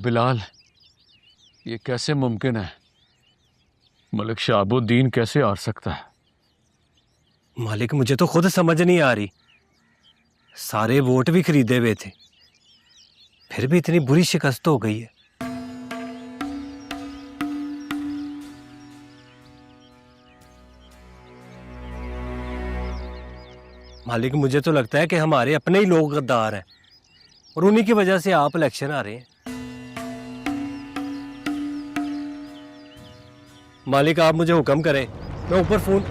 बिलाल, ये कैसे मुमकिन है? मलिक शहाबुद्दीन कैसे हार सकता है? मालिक मुझे तो खुद समझ नहीं आ रही, सारे वोट भी खरीदे हुए थे, फिर भी इतनी बुरी शिकस्त हो गई है। मालिक मुझे तो लगता है कि हमारे अपने ही लोग गद्दार हैं और उन्हीं की वजह से आप इलेक्शन आ रहे हैं। मालिक आप मुझे हुक्म करें, मैं ऊपर फोन।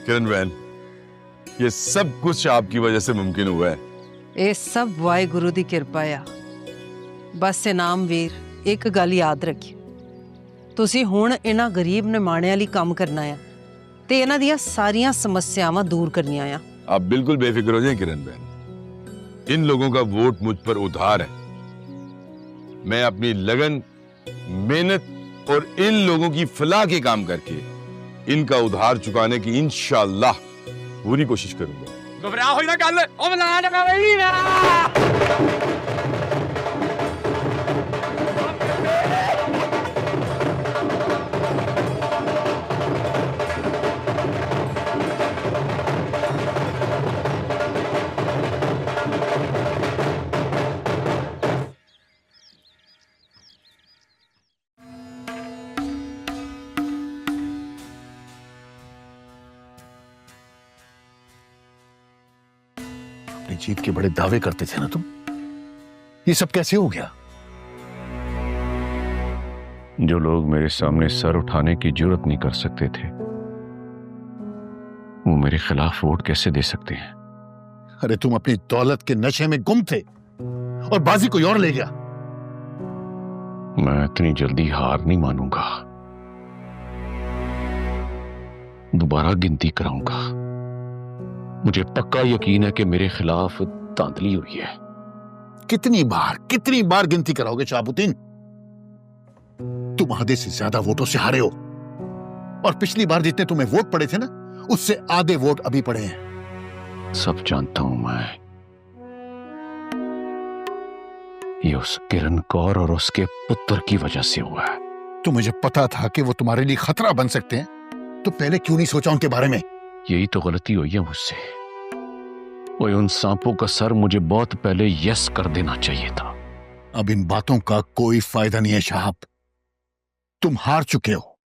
किरण बहन, ये सब कुछ आपकी वजह से मुमकिन हुआ है। ਇਹ ਸਭ ਵਾਹਿਗੁਰੂ ਦੀ ਕਿਰਪਾ ਆ। ਬਸ ਇਨਾਮ ਵੀਰ ਇੱਕ ਗੱਲ ਯਾਦ ਰੱਖੀ, ਤੁਸੀਂ ਹੁਣ ਇਹਨਾਂ ਗਰੀਬ ਨਿਮਾਣਿਆਂ ਲਈ ਕੰਮ ਕਰਨਾ ਆ ਤੇ ਇਹਨਾਂ ਦੀਆਂ ਸਾਰੀਆਂ ਸਮੱਸਿਆਵਾਂ दूर करनियां आ। आप बिल्कुल बेफिक्र हो जाएं किरण बहन, इन लोगों का वोट मुझ पर उधार है। मैं अपनी लगन, मेहनत और इन लोगों की फलाह के काम करके इनका उधार चुकाने की इंशाअल्लाह पूरी कोशिश करूंगा। घबरा हो ना गल, ओ मना ना भाई ना। अपनी जीत के बड़े दावे करते थे ना तुम, ये सब कैसे हो गया? जो लोग मेरे सामने सर उठाने की जुर्रत नहीं कर सकते थे, वो मेरे खिलाफ वोट कैसे दे सकते हैं? अरे तुम अपनी दौलत के नशे में गुम थे और बाजी कोई और ले गया। मैं इतनी जल्दी हार नहीं मानूंगा, दोबारा गिनती कराऊंगा। मुझे पक्का यकीन है कि मेरे खिलाफ धांधली हुई है। कितनी बार गिनती कराओगे शहाबुद्दीन? तुम आधे से ज्यादा वोटों से हारे हो, और पिछली बार जितने तुम्हें वोट पड़े थे ना, उससे आधे वोट अभी पड़े हैं। सब जानता हूं मैं, ये उस किरण कौर और उसके पुत्र की वजह से हुआ है। तो मुझे पता था कि वो तुम्हारे लिए खतरा बन सकते हैं, तो पहले क्यों नहीं सोचा उनके बारे में? यही तो गलती हुई है मुझसे। वो उन सांपों का सर मुझे बहुत पहले यस कर देना चाहिए था। अब इन बातों का कोई फायदा नहीं है शहाब। तुम हार चुके हो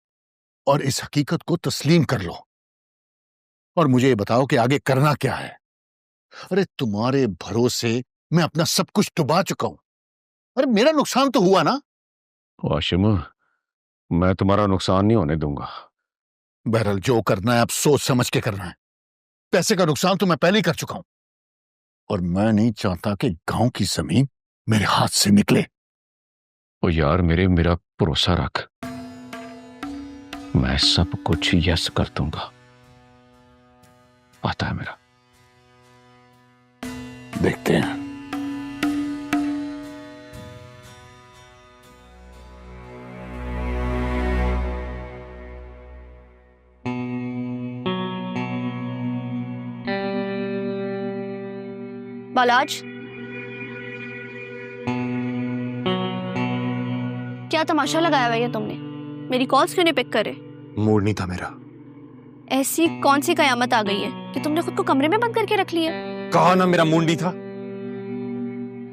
और इस हकीकत को तस्लीम कर लो, और मुझे ये बताओ कि आगे करना क्या है। अरे तुम्हारे भरोसे मैं अपना सब कुछ डुबा चुका हूं। अरे मेरा नुकसान तो हुआ ना। वाशिम, मैं तुम्हारा नुकसान नहीं होने दूंगा। बहरहाल जो करना है आप सोच समझ के करना है। पैसे का नुकसान तो मैं पहले ही कर चुका हूं, और मैं नहीं चाहता कि गांव की जमीन मेरे हाथ से निकले। ओ यार मेरा भरोसा रख, मैं सब कुछ यस कर दूंगा। आता है मेरा, देखते हैं। बालाज, क्या तमाशा लगाया हुआ है तुमने? मेरी कॉल्स क्यों नहीं पिक करे? मूड नहीं था मेरा। ऐसी कौन सी कयामत आ गई है कि तुमने खुद को कमरे में बंद करके रख लिया? कहा ना मेरा मूड नहीं था।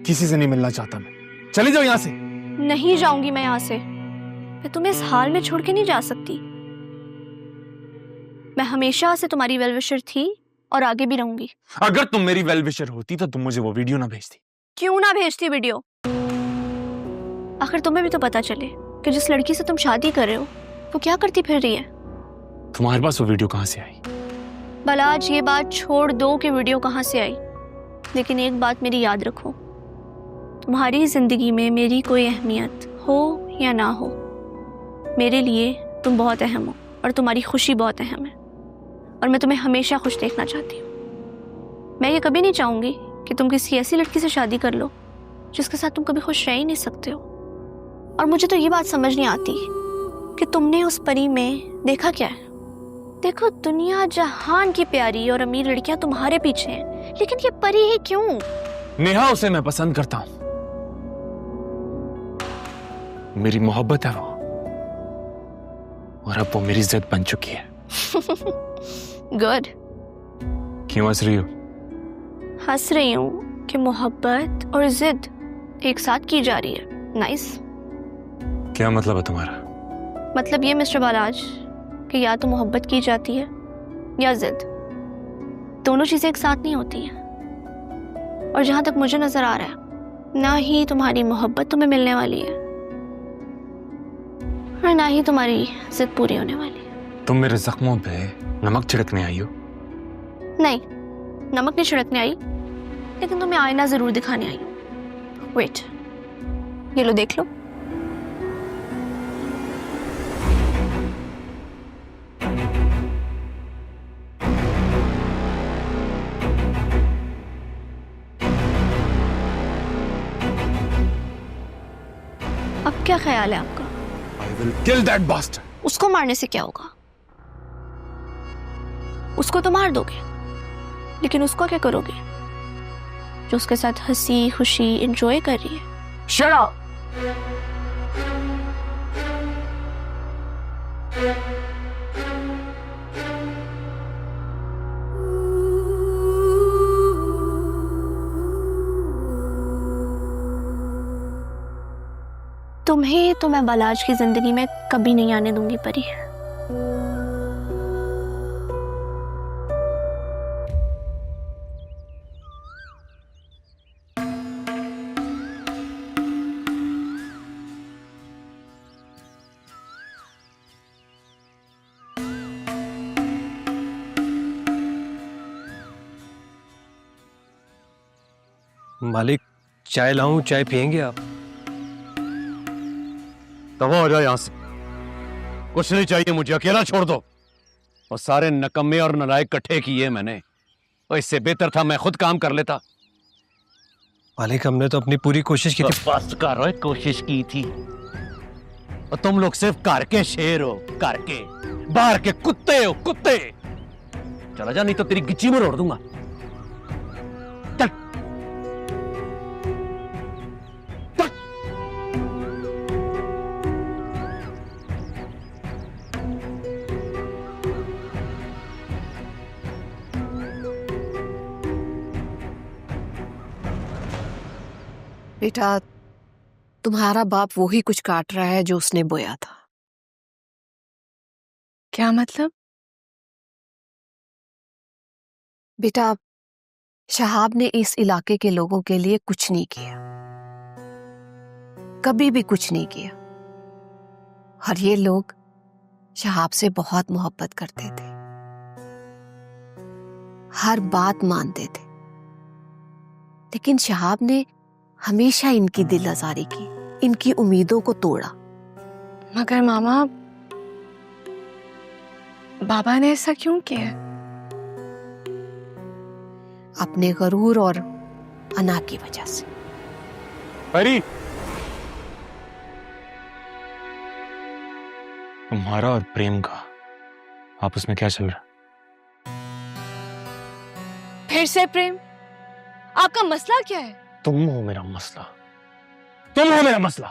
किसी से नहीं मिलना चाहता मैं। चली जाओ यहाँ से। नहीं जाऊंगी मैं यहाँ से। मैं तुम्हें इस हाल में छोड़ के नहीं जा सकती। मैं हमेशा से तुम्हारी वेलविशर थी और आगे भी रहूंगी। अगर तुम मेरी वेलविशर होती तो तुम मुझे वो वीडियो ना भेजती। क्यों ना भेजती वीडियो? आखिर तुम्हें भी तो पता चले कि जिस लड़की से तुम शादी कर रहे हो वो क्या करती फिर रही है। तुम्हारे पास वो वीडियो कहाँ से आई? बलाज, ये बात छोड़ दो कि वीडियो कहाँ से आई, लेकिन एक बात मेरी याद रखो, तुम्हारी जिंदगी में मेरी कोई अहमियत हो या ना हो, मेरे लिए तुम बहुत अहम हो और तुम्हारी खुशी बहुत अहम है, और मैं तुम्हें हमेशा खुश देखना चाहती हूँ। मैं ये कभी नहीं चाहूंगी कि तुम किसी ऐसी लड़की से शादी कर लो जिसके साथ तुम कभी खुश रह ही नहीं सकते हो। और मुझे तो ये बात समझ नहीं आती कि तुमने उस परी में देखा क्या है। देखो, दुनिया जहान की प्यारी और अमीर लड़कियां तुम्हारे पीछे हैं, लेकिन ये परी है क्यों? नेहा, उसे मैं पसंद करता हूं, मेरी मोहब्बत है वो, और अब वो मेरी जिद बन चुकी है। गुड। क्यों हंस रही हो? हंस रही हूँ कि मोहब्बत और जिद एक साथ की जा रही है। नाइस। क्या मतलब है तुम्हारा? मतलब ये मिस्टर बालाज कि या तो मोहब्बत की जाती है या जिद, दोनों चीजें एक साथ नहीं होती हैं। और जहां तक मुझे नजर आ रहा है, ना ही तुम्हारी मोहब्बत तुम्हें मिलने वाली है और ना ही तुम्हारी जिद पूरी होने वाली है। तुम मेरे जख्मों पे नमक छिड़कने आई हो? नहीं, नमक नहीं छिड़कने आई, लेकिन तुम्हें आईना जरूर दिखाने आई हूँ। वेट, ये लो, देख लो। अब क्या ख्याल है आपका? I will kill that bastard. उसको मारने से क्या होगा? उसको तो मार दोगे, लेकिन उसको क्या करोगे जो उसके साथ हंसी खुशी एंजॉय कर रही है? Shut up! तुम्हें तो मैं बालाज की जिंदगी में कभी नहीं आने दूंगी परी। मालिक चाय लाऊं? चाय पियेंगे आप? दफा हो जाओ यहां से, कुछ नहीं चाहिए मुझे, अकेला छोड़ दो। और सारे नकम्मे और नालायक इकट्ठे किए मैंने, और इससे बेहतर था मैं खुद काम कर लेता। मालिक हमने तो अपनी पूरी कोशिश की थी। बस करो, कोशिश की थी। और तुम लोग सिर्फ घर के शेर हो, घर के, बाहर के कुत्ते हो, कुत्ते। चला जा, नहीं तो तेरी गिच्ची में रोड़ दूंगा। चल। बेटा, तुम्हारा बाप वो ही कुछ काट रहा है जो उसने बोया था। क्या मतलब? बेटा, शहाब ने इस इलाके के लोगों के लिए कुछ नहीं किया, कभी भी कुछ नहीं किया। और ये लोग शहाब से बहुत मोहब्बत करते थे, हर बात मानते थे। लेकिन शहाब ने हमेशा इनकी दिल आजारी की, इनकी उम्मीदों को तोड़ा। मगर मामा, बाबा ने ऐसा क्यों किया? अपने गरूर और अना की वजह से। परी, तुम्हारा और प्रेम का आपस में क्या चल रहा? फिर से प्रेम? आपका मसला क्या है? तुम हो मेरा मसला, तुम हो मेरा मसला।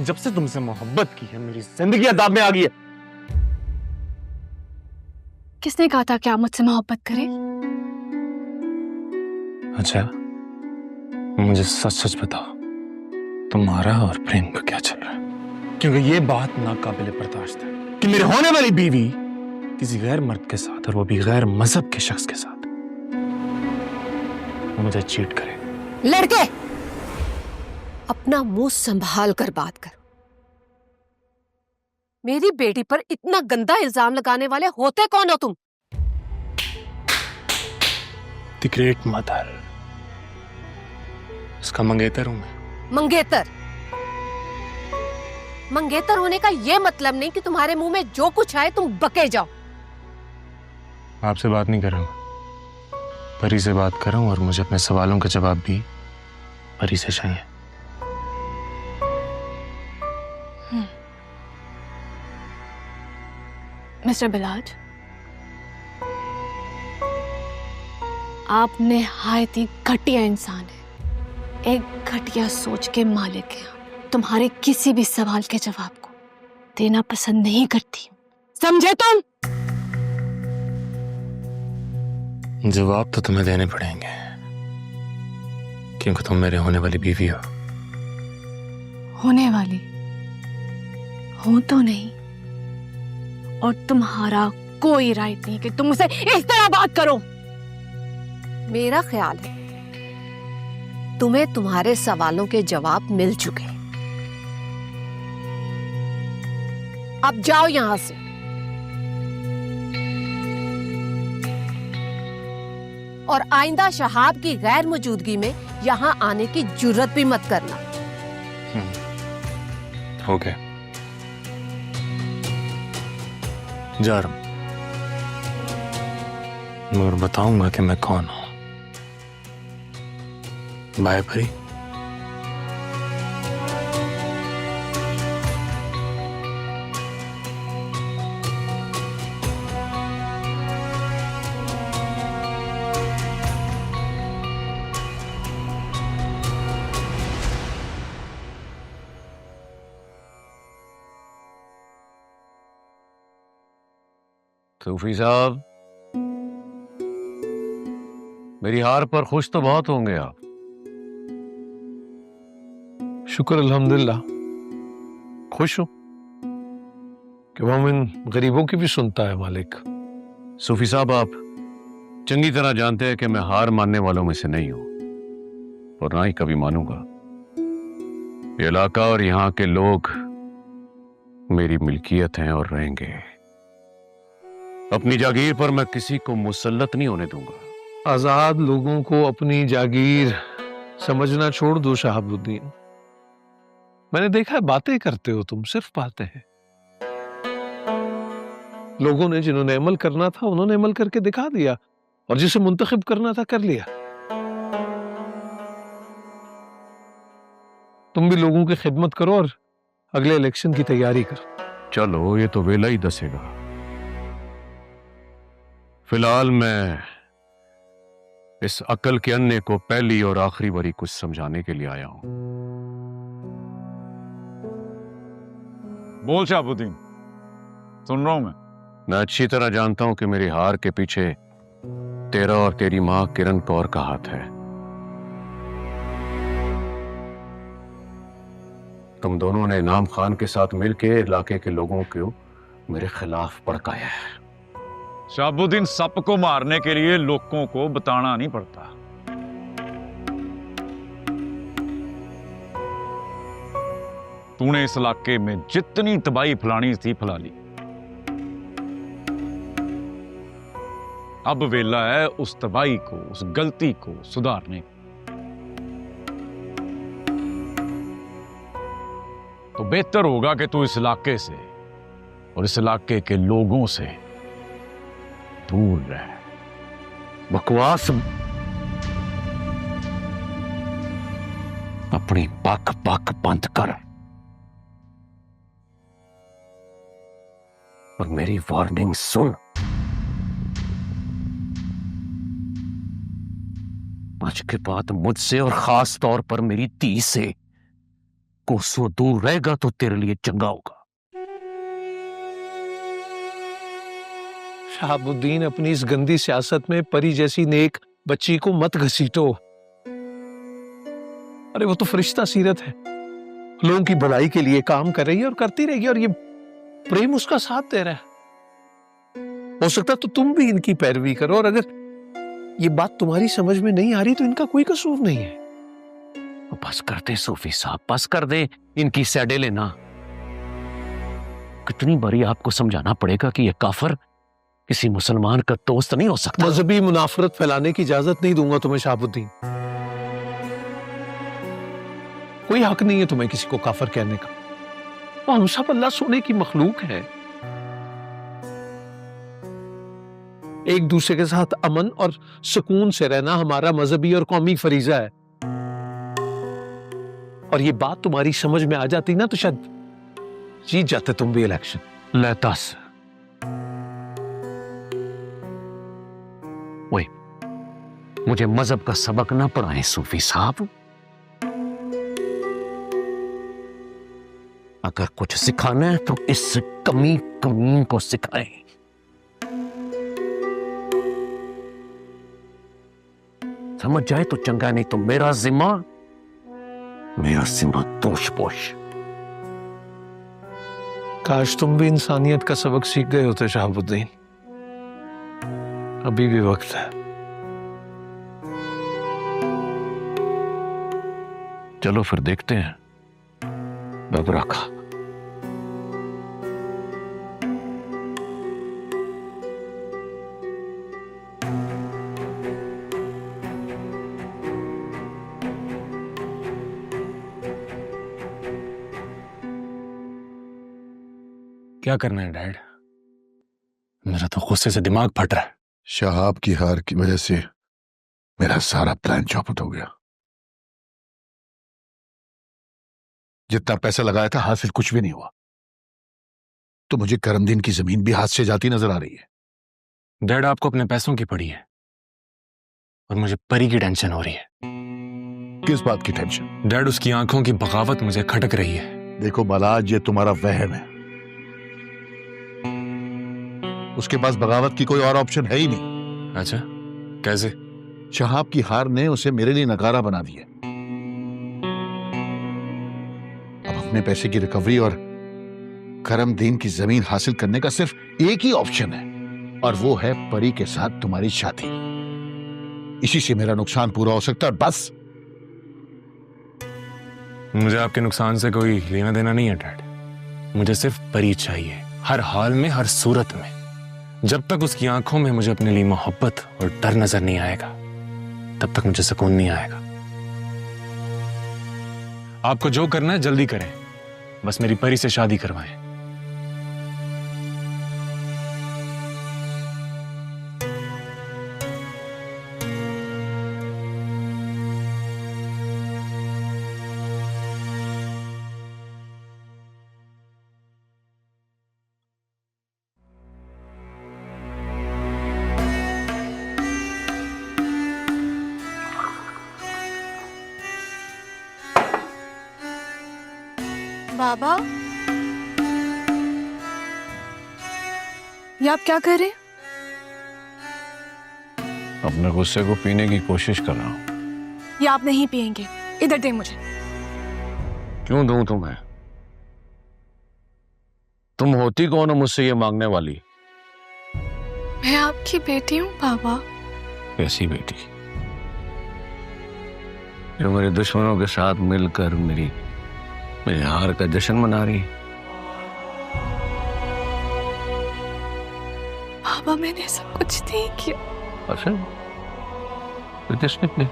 जब से तुमसे मोहब्बत की है मेरी जिंदगी अदाब में आ गई है। किसने कहा था कि आप मुझसे मोहब्बत करें? अच्छा, मुझे सच सच बताओ, तुम्हारा और प्रेम का क्या चल रहा है? क्योंकि ये बात नाकाबिले बर्दाश्त है कि मेरे होने वाली बीवी किसी गैर मर्द के साथ, और वो भी गैर मजहब के शख्स के साथ, मुझे चीट करे। लड़के, अपना मुंह संभाल कर बात करो। मेरी बेटी पर इतना गंदा इल्जाम लगाने वाले होते कौन हो तुम? द ग्रेट मदर, इसका मंगेतर हूं मैं। मंगेतर? मंगेतर होने का यह मतलब नहीं कि तुम्हारे मुंह में जो कुछ आए तुम बके जाओ। आपसे बात नहीं कर रहा हूं, परी से बात कर रहा हूं, और मुझे अपने सवालों का जवाब भी परी से चाहिए। मिस्टर बिलाज, आप निहायत ही घटिया इंसान है, एक घटिया सोच के मालिक हैं। तुम्हारे किसी भी सवाल के जवाब को देना पसंद नहीं करती, समझे तुम? जवाब तो तुम्हें देने पड़ेंगे, क्योंकि तुम मेरे होने वाली बीवी हो। होने वाली हूं तो नहीं, और तुम्हारा कोई राइट नहीं कि तुम मुझसे इस तरह बात करो। मेरा ख्याल है तुम्हें तुम्हारे सवालों के जवाब मिल चुके हैं। अब जाओ यहां से। और आइंदा शहाब की गैर मौजूदगी में यहां आने की जुर्रत भी मत करना। हो गया, जा रहा हूं, मगर बताऊंगा कि मैं कौन हूं। बाय परी। सूफी साहब, मेरी हार पर खुश तो बहुत होंगे आप। शुक्र अल्हम्दुलिल्लाह, खुश हूं कि वो इन गरीबों की भी सुनता है मालिक। सूफी साहब, आप चंगी तरह जानते हैं कि मैं हार मानने वालों में से नहीं हूं, और ना ही कभी मानूंगा। ये इलाका और यहां के लोग मेरी मिल्कियत हैं और रहेंगे। अपनी जागीर पर मैं किसी को मुसल्लत नहीं होने दूंगा। आजाद लोगों को अपनी जागीर समझना छोड़ दो शहाबुद्दीन। मैंने देखा है बातें करते हो तुम, सिर्फ बातें हैं। लोगों ने जिन्होंने अमल करना था उन्होंने अमल करके दिखा दिया, और जिसे मुंतखब करना था कर लिया। तुम भी लोगों की खिदमत करो और अगले इलेक्शन की तैयारी करो। चलो ये तो वेला ही दसेगा। फिलहाल मैं इस अकल के अन्ने को पहली और आखिरी बारी कुछ समझाने के लिए आया हूं। बोल शहाबुद्दीन, सुन रहा हूं मैं अच्छी तरह जानता हूं कि मेरी हार के पीछे तेरा और तेरी मां किरण कौर का हाथ है। तुम दोनों ने इनाम खान के साथ मिलकर इलाके के लोगों को मेरे खिलाफ भड़काया है। शहाबुद्दीन, सप को मारने के लिए लोगों को बताना नहीं पड़ता। तूने इस इलाके में जितनी तबाही फैलानी थी फैला ली। अब वेला है उस तबाही को, उस गलती को सुधारने। तो बेहतर होगा कि तू इस इलाके से और इस इलाके के लोगों से दूर रह। बकवास अपनी बक बक बंद कर और मेरी वार्निंग सुन। आज के बाद मुझसे और खास तौर पर मेरी धी से कोसों दूर रहेगा तो तेरे लिए चंगा होगा। शहाबुद्दीन, अपनी इस गंदी सियासत में परी जैसी नेक बच्ची को मत घसीटो। अरे वो तो फरिश्ता सीरत है, लोगों की भलाई के लिए काम कर रही है और करती रहेगी, और ये प्रेम उसका साथ दे रहा है। हो सकता तो तुम भी इनकी पैरवी करो, और अगर ये बात तुम्हारी समझ में नहीं आ रही तो इनका कोई कसूर नहीं है। बस कर दे सूफी साहब, बस कर दे इनकी सैडे लेना। कितनी बारी आपको समझाना पड़ेगा कि ये काफिर किसी मुसलमान का दोस्त नहीं हो सकता। मजहबी मुनाफरत फैलाने की इजाजत नहीं दूंगा तुम्हें शहाबुद्दीन। कोई हक नहीं है तुम्हें किसी को काफिर कहने का। वो हम सब अल्लाह सोने की मखलूक है। एक दूसरे के साथ अमन और सुकून से रहना हमारा मजहबी और कौमी फरीजा है। और ये बात तुम्हारी समझ में आ जाती ना तो शायद जीत जाते तुम भी इलेक्शन। ले दस, ओए मुझे मजहब का सबक ना पढ़ाएं सूफी साहब। अगर कुछ सिखाना है तो इस कमी कमीन को सिखाएं। समझ जाए तो चंगा, नहीं तो मेरा जिम्मा दोष पोष। काश तुम भी इंसानियत का सबक सीख गए होते शहाबुद्दीन। अभी भी वक्त है। चलो फिर देखते हैं। बबरा खा। क्या करना है डैड? मेरा तो गुस्से से दिमाग फट रहा है। शहाब की हार की वजह से मेरा सारा प्लान चौपट हो गया। जितना पैसा लगाया था हासिल कुछ भी नहीं हुआ। तो मुझे करमदीन की जमीन भी हाथ से जाती नजर आ रही है। डैड, आपको अपने पैसों की पड़ी है और मुझे परी की टेंशन हो रही है। किस बात की टेंशन? डैड, उसकी आंखों की बगावत मुझे खटक रही है। देखो बालाज, ये तुम्हारा वहम है। उसके पास बगावत की कोई और ऑप्शन है ही नहीं। अच्छा, कैसे? शहाब की हार ने उसे मेरे लिए नकारा बना दिया। अब अपने पैसे की रिकवरी और करमदीन की जमीन हासिल करने का सिर्फ एक ही ऑप्शन है, और वो है परी के साथ तुम्हारी शादी। इसी से मेरा नुकसान पूरा हो सकता है। बस मुझे आपके नुकसान से कोई लेना देना नहीं है डैड। मुझे सिर्फ परी चाहिए, हर हाल में, हर सूरत में। जब तक उसकी आंखों में मुझे अपने लिए मोहब्बत और डर नजर नहीं आएगा, तब तक मुझे सुकून नहीं आएगा। आपको जो करना है जल्दी करें, बस मेरी परी से शादी करवाएं। बाबा, ये आप क्या कर रहे हैं? अपने गुस्से को पीने की कोशिश कर रहा हूं। ये आप नहीं पिएंगे, इधर दे मुझे। क्यों दूं तुम्हें? तुम होती कौन हो मुझसे ये मांगने वाली? मैं आपकी बेटी हूँ बाबा। कैसी बेटी? जो मेरे दुश्मनों के साथ मिलकर मेरी हार का जश्न मना रही। बाबा, मैंने सब कुछ नहीं किया। अच्छा, तो किसने किया?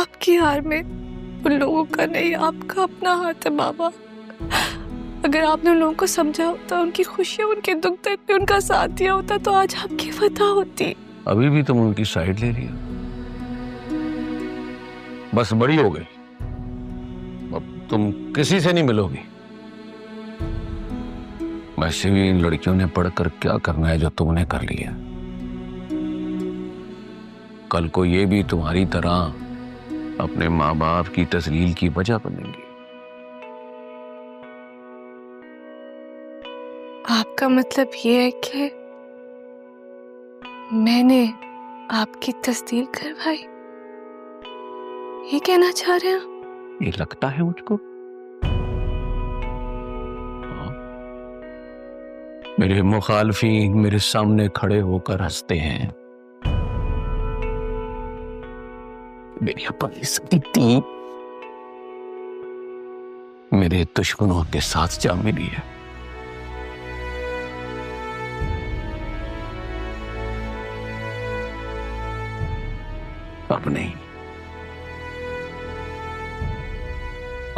आपकी हार में उन लोगों का नहीं, आपका अपना हाथ है बाबा। अगर आपने उन लोगों को समझा होता, उनकी खुशियां, उनके दुख दर्द में उनका साथ दिया होता, तो आज आपकी फतह होती। अभी भी तुम उनकी साइड ले रही हो। बस बड़ी हो गई, अब तुम किसी से नहीं मिलोगी। वैसे भी इन लड़कियों ने पढ़कर क्या करना है जो तुमने कर लिया। कल को ये भी तुम्हारी तरह अपने माँ बाप की तजलील की वजह बनेंगी। आपका मतलब ये है कि मैंने आपकी तस्दील करवाई, ये कहना चाह रहे हैं? ये लगता है मुझको। मेरे मुखालफीन मेरे सामने खड़े होकर हंसते हैं। मेरी अपनी स्थिति मेरे दुश्मनों के साथ जा मिली है। अब नहीं,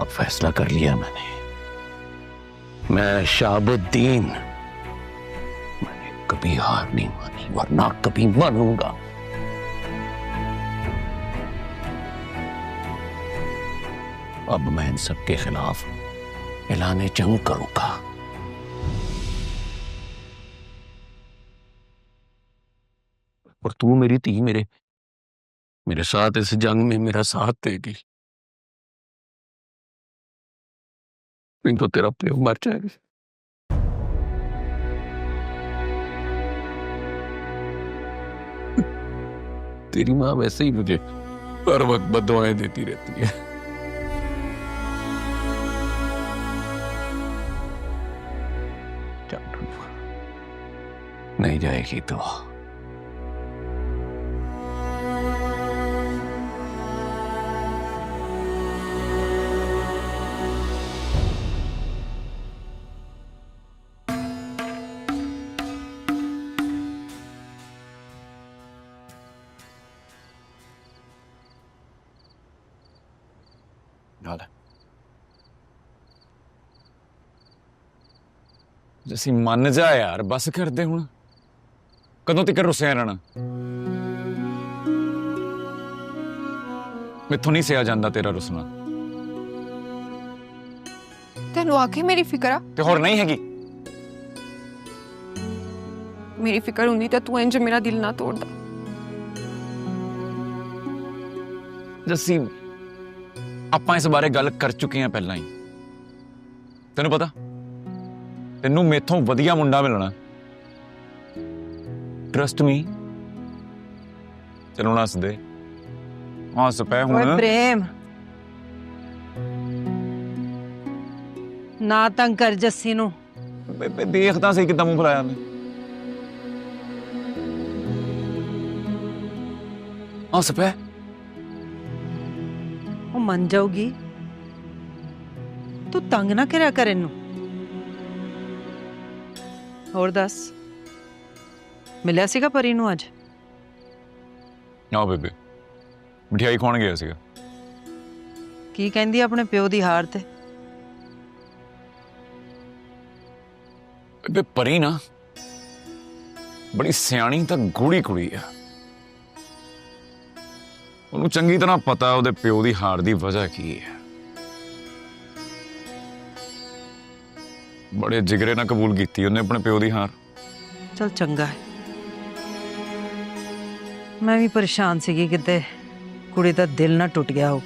अब फैसला कर लिया मैंने। मैं शहाबुद्दीन, मैंने कभी हार नहीं मानी, वरना कभी मानूंगा। अब मैं इन सब के खिलाफ ऐलान जंग करूंगा। और तू मेरी थी, मेरे साथ इस जंग में मेरा साथ देगी। नहीं तो तेरा प्रेम मर जाएगा। तेरी माँ वैसे ही मुझे हर वक्त बद्दुआएं देती रहती है। नहीं जाएगी तो जैसी मन जा यार, बस कर दे हुण। कदों तक रुसिया रहना? मैथों नहीं सहा जांदा तेरा रुसना। तेनू आखे मेरी फिक्र आ ते होर नहीं हैगी? मेरी फिक्र हुंदी ते तू इंज मेरा दिल ना तोड़दा। जस्सी, आपां इस बारे गल कर चुके हैं पहला ही। तेनू पता, तेनू मेथों वधिया मुंडा मिलना। Trust me. चलो हंस दे, हंस पै हुण। ओए प्रेम, ना तंग कर जस्सी नू। देखता सही कितना मुंह फुलाया मैं। हंस पै। वो मन जाऊगी। तू तंग ना करा कर इनू। और दस, मिलिया सीगा परी नू अज? ना बेबे, ਮਠਿਆਈ ਖਵਾਉਣ ਗਿਆ ਸੀਗਾ। ਕੀ ਕਹਿੰਦੀ ਆਪਣੇ ਪਿਓ ਦੀ ਹਾਰ ਤੇ? ਬੇ ਪਰੀ ਨਾ ਬੜੀ ਸਿਆਣੀ ਤਾਂ ਗੂੜੀ ਕੁੜੀ ਆ। ਉਹਨੂੰ ਚੰਗੀ ਤਰ੍ਹਾਂ ਪਤਾ ਉਹਦੇ ਪਿਓ ਦੀ ਹਾਰ ਦੀ ਵਜ੍ਹਾ ਕੀ ਹੈ। ਬੜੇ ਜਿਗਰੇ ਨਾਲ ਕਬੂਲ ਕੀਤੀ ਉਹਨੇ ਆਪਣੇ ਪਿਓ ਦੀ ਹਾਰ। ਚਲ ਚੰਗਾ ਹੈ। ਮੈਂ ਵੀ ਪਰੇਸ਼ਾਨ ਸੀਗੀ ਕਿਤੇ ਕੁੜੀ ਦਾ ਦਿਲ ਨਾ ਟੁੱਟ ਗਿਆ ਹੋ।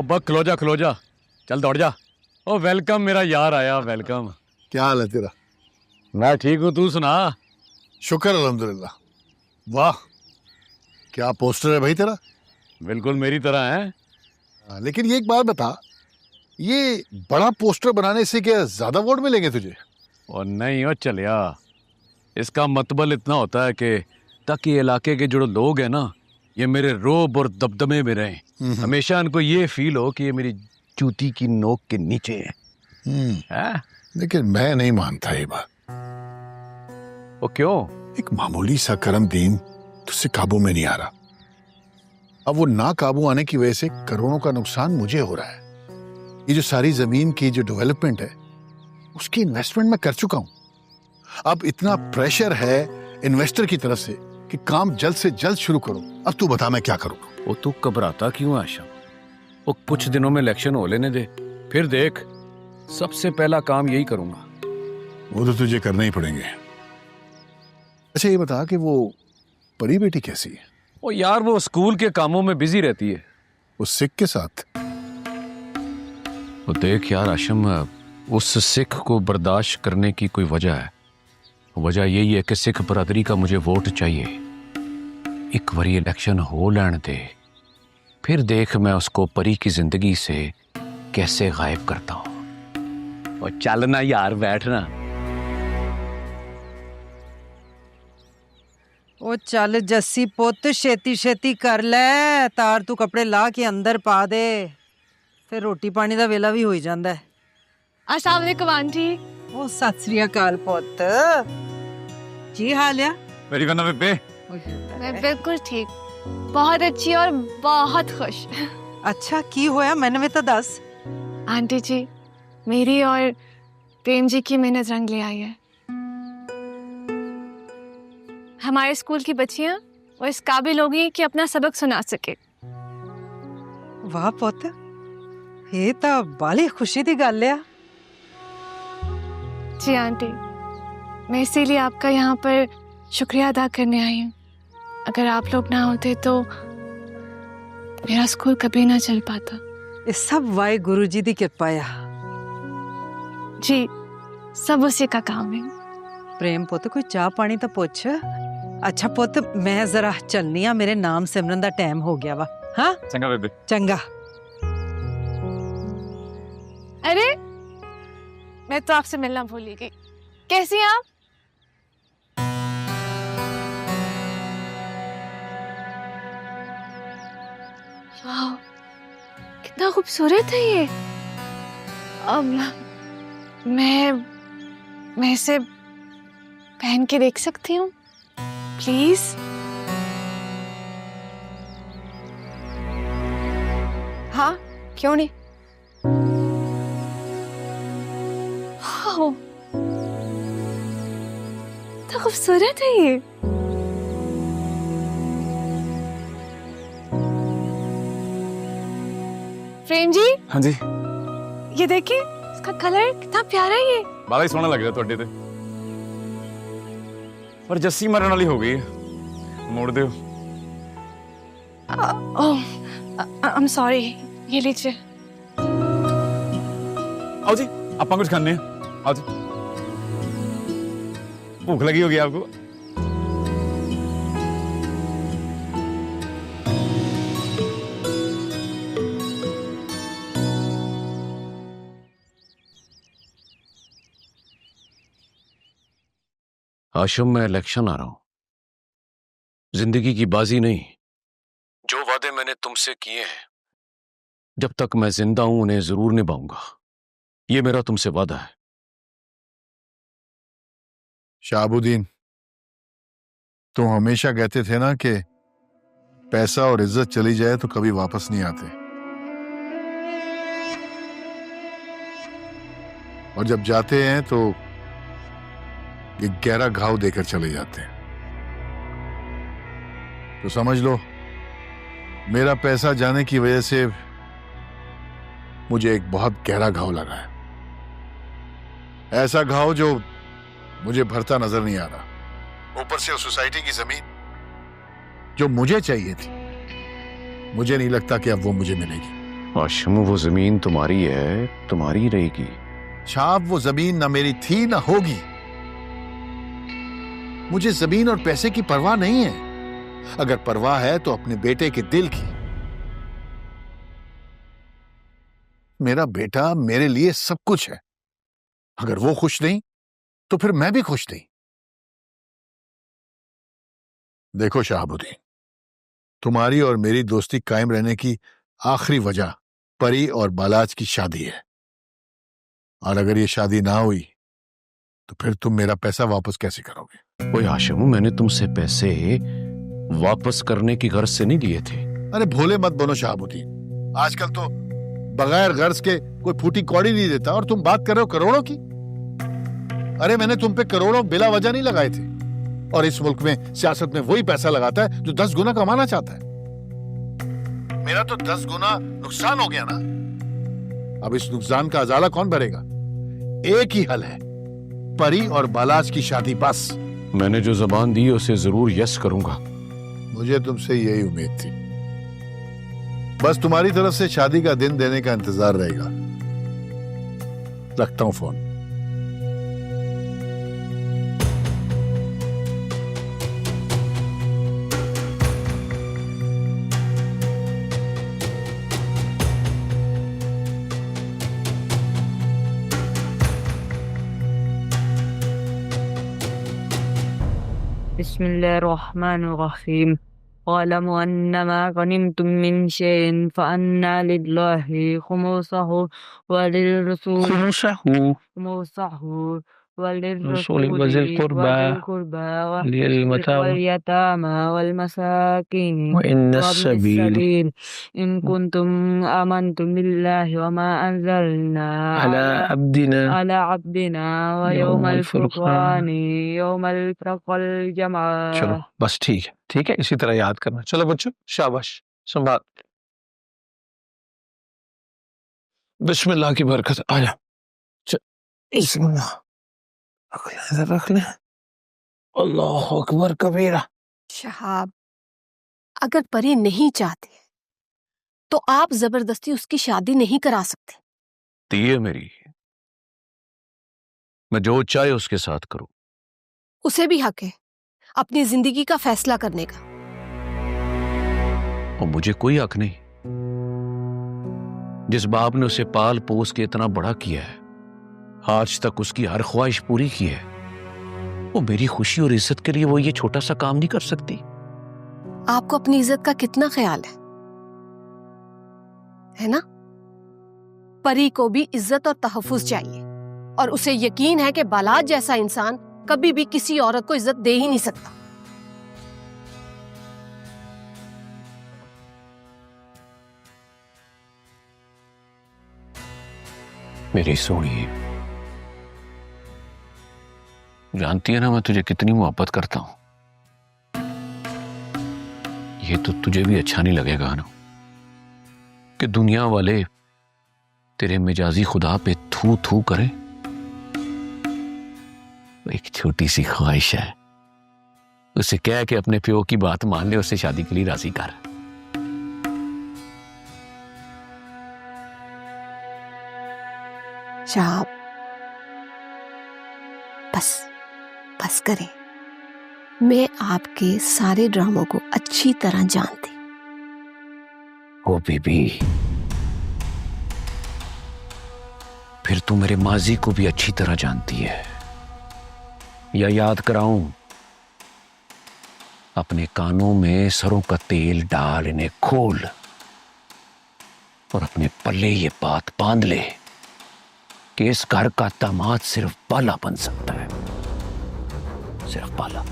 बस खलो जा चल दौड़ जा। ओ वेलकम मेरा यार आया, वेलकम। क्या हाल है तेरा? मैं ठीक हूँ, तू सुना? शुक्र अल्हम्दुलिल्लाह। वाह क्या पोस्टर है भाई तेरा। बिल्कुल मेरी तरह है। लेकिन ये एक बात बता, ये बड़ा पोस्टर बनाने से क्या ज्यादा वोट मिलेंगे तुझे? और नहीं हो चलिया, इसका मतबल इतना होता है कि ताकि इलाके के जो लोग हैं ना, ये मेरे रोब और दबदमे में रहें। हमेशा इनको ये फील हो कि ये मेरी जूती की नोक के नीचे है। लेकिन मैं नहीं मानता ये बात। वो क्यों? एक मामूली सा करमदीन तुझसे काबू में नहीं आ रहा। अब वो ना काबू आने की वजह से करोड़ों का नुकसान मुझे हो रहा है। ये जो सारी जमीन की जो डेवलपमेंट है उसकी इन्वेस्टमेंट मैं कर चुका हूं। अब इतना प्रेशर है इन्वेस्टर की तरफ से कि काम जल्द से जल्द शुरू करो। अब तू बता मैं क्या करूं? वो तू घबराता क्यों आशा? वो कुछ दिनों में इलेक्शन हो लेने दे, फिर देख। सबसे पहला काम यही करूंगा। वो तो तुझे करना ही पड़ेंगे। अच्छा ये बता कि वो परी बेटी कैसी है? वो यार वो स्कूल के कामों में बिजी रहती है। वो सिख के साथ? वो देख यार आशम, उस सिख को बर्दाश्त करने की कोई वजह है। वजह यही है कि सिख बरादरी का मुझे वोट चाहिए। एक बारी इलेक्शन हो लेने दे, फिर देख मैं उसको परी की जिंदगी से कैसे गायब करता हूं। और चलना यार, बैठना। ओ चल जस्सी पुत, छेती छेती कर ले। तार तू कपड़े ला के अंदर पा दे, फिर रोटी पानी दा वेला भी हो जांदा है। अस्सलाम वालेकुम आंटी। ओ सत श्री अकाल पुत, की हाल है? मेरी बना बेबे। मैं बिल्कुल ठीक, बहुत अच्छी और बहुत खुश। अच्छा की होया, मैंने भी तो दस। आंटी जी, मेरी और प्रेम जी की मेहनत रंग ले आई है। हमारे स्कूल की बच्चियां वो इस काबिल हो गई कि अपना सबक सुना सके। वाह पुत, ये तो बाली खुशी दी गल है। जी आंटी, मैं इसीलिए आपका यहाँ पर शुक्रिया अदा करने आई हूँ। अगर आप लोग ना होते तो मेरा स्कूल कभी ना चल पाता। ये सब वाहे गुरु जी दी कृपा है। जी, सब उसी का काम है। प्रेम पुत, कोई चाह पानी तो पूछ। अच्छा पुत, मैं जरा चलनी आ, मेरे नाम सिमरन दा टाइम हो गया वा। हाँ चंगा बेबे। चंगा। अरे मैं तो आपसे मिलना भूल ही गई। कैसी हैं आप? वाह, कितना खूबसूरत है ये। अब मैं इसे पहन के देख सकती हूँ प्लीज? हाँ, क्यों नहीं। वाह, तो खूबसूरत है ये। प्रेम जी। हाँ जी। ये देखिए, इसका कलर कितना प्यारा है ये। बाला ही सोहना लग रहा ਤੁਹਾਡੇ ਤੇ। पर जस्सी मरने वाली हो गई है, मोड़ दो। ओह, आई एम सॉरी। ये लीजिए। आओ जी, आप कुछ खाने हैं। आओ जी, भूख लगी होगी आपको। आशुम, मैं इलेक्शन आ रहा हूं। जिंदगी की बाजी नहीं। जो वादे मैंने तुमसे किए हैं, जब तक मैं जिंदा हूं उन्हें जरूर निभाऊंगा। ये मेरा तुमसे वादा है। शाहबुद्दीन, तुम हमेशा कहते थे ना कि पैसा और इज्जत चली जाए तो कभी वापस नहीं आते, और जब जाते हैं तो एक गहरा घाव देकर चले जाते हैं। तो समझ लो, मेरा पैसा जाने की वजह से मुझे एक बहुत गहरा घाव लगा है। ऐसा घाव जो मुझे भरता नजर नहीं आ रहा। ऊपर से उस सोसाइटी की जमीन जो मुझे चाहिए थी, मुझे नहीं लगता कि अब वो मुझे मिलेगी। आशुम, वो जमीन तुम्हारी है, तुम्हारी ही रहेगी। छाप, वो जमीन ना मेरी थी ना होगी। मुझे जमीन और पैसे की परवाह नहीं है। अगर परवाह है तो अपने बेटे के दिल की। मेरा बेटा मेरे लिए सब कुछ है। अगर वो खुश नहीं तो फिर मैं भी खुश नहीं। देखो शाहबुद्दीन, तुम्हारी और मेरी दोस्ती कायम रहने की आखिरी वजह परी और बालाज की शादी है, और अगर ये शादी ना हुई तो फिर तुम मेरा पैसा वापस कैसे करोगे? ओए आशुम, मैंने तुमसे पैसे वापस करने की गर्ज से नहीं लिए थे। अरे भोले मत बनो शाहबुद्दीन। आजकल तो बगैर गर्ज के कोई फूटी कौड़ी नहीं देता, और तुम बात कर रहे हो करोड़ों की। अरे मैंने तुम पे करोड़ों बिला वजह नहीं लगाए थे, और इस मुल्क में सियासत में वही पैसा लगाता है जो 10 गुना कमाना चाहता है। मेरा तो 10 गुना नुकसान हो गया ना। अब इस नुकसान का अजाला कौन भरेगा? एक ही हल है, परी और बालाज की शादी बस। मैंने जो जबान दी उसे जरूर यस करूंगा। मुझे तुमसे यही उम्मीद थी। बस तुम्हारी तरफ से शादी का दिन देने का इंतजार रहेगा। रखता हूं फोन। बिस्मिल्लाहिर्रहमानिर्रहीम वअलमु अन्नमा गनिमतुम मिन शैइन फअन्ना लिल्लाहि खुमुसहु वलिर्रसूल रसूल वज़िल कुर्बा वलयतामा वलमसाकिन वइन्नस्सबील इन कुंतुम आमनतुम बिल्लाहि वमा अंज़लना अला अब्दिना व यौमल फुरक़ानी यौमल तक़ल जमा। चलो बस ठीक है, इसी तरह याद करना। चलो बच्चों, शाबाश, संभाल। बिस्मिल्लाह की बरकत। आजा, बिस्मिल्लाह, रख ले। अल्लाह अकबर कबीरा। शहाब, अगर परी नहीं चाहती तो आप जबरदस्ती उसकी शादी नहीं करा सकते। दी है मेरी, मैं जो चाहे उसके साथ करूं। उसे भी हक है अपनी जिंदगी का फैसला करने का। और मुझे कोई हक नहीं। जिस बाप ने उसे पाल पोस के इतना बड़ा किया है, आज तक उसकी हर ख्वाहिश पूरी की है, वो मेरी खुशी और इज्जत के लिए वो ये छोटा सा काम नहीं कर सकती। आपको अपनी इज्जत का कितना ख्याल है ना? परी को भी इज्जत और तहफ्फुज चाहिए, और उसे यकीन है कि बालाज जैसा इंसान कभी भी किसी औरत को इज्जत दे ही नहीं सकता। मेरी सोनी, जानती है ना मैं तुझे कितनी मोहब्बत करता हूं। ये तो तुझे भी अच्छा नहीं लगेगा ना कि दुनिया वाले तेरे मिजाजी खुदा पे थू थू करें। एक छोटी सी ख्वाहिश है, उसे कह के अपने प्यो की बात मान ले, उससे शादी के लिए राजी कर। शाह, बस करें। मैं आपके सारे ड्रामों को अच्छी तरह जानती। ओ बीबी, फिर तू मेरे माजी को भी अच्छी तरह जानती है। या याद कराऊं? अपने कानों में सरों का तेल डाल इन्हें खोल और अपने पल्ले ये बात बांध ले कि इस घर का दामाद सिर्फ बाला बन सकता है, सिर्फ बाला।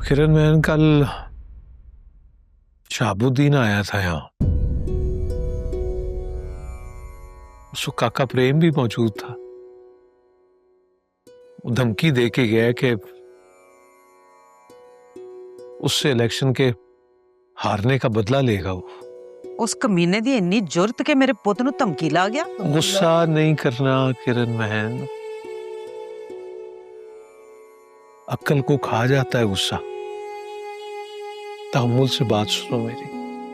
किरण बहन, कल शहाबुद्दीन आया था यहाँ, उसको काका प्रेम भी मौजूद था। वो धमकी दे के गया कि उससे इलेक्शन के हारने का बदला लेगा वो। उस कमीने दी इन्नी जुर्त के मेरे पुत नूं धमकी ला गया। गुस्सा नहीं करना किरण बहन, अक्ल को खा जाता है गुस्सा। तहम्मुल से बात सुनो मेरी।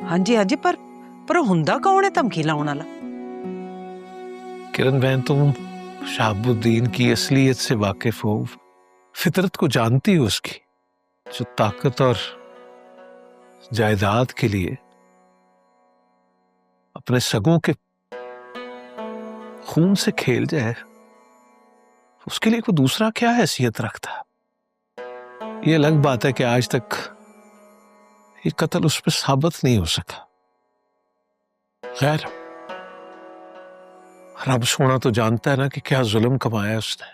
हाँ जी, पर हुंदा कौन है धमकी लाने वाला? किरण बहन, तुम शहाबुद्दीन की असलियत से वाकिफ हो, फितरत को जानती हो उसकी, जो ताकत और जायदाद के लिए अपने सगों के खून से खेल जाए, उसके लिए कोई दूसरा क्या हैसियत रखता। ये अलग बात है कि आज तक ये कत्ल उस पर साबित नहीं हो सका। खैर, रब सोना तो जानता है ना कि क्या जुल्म कमाया उसने।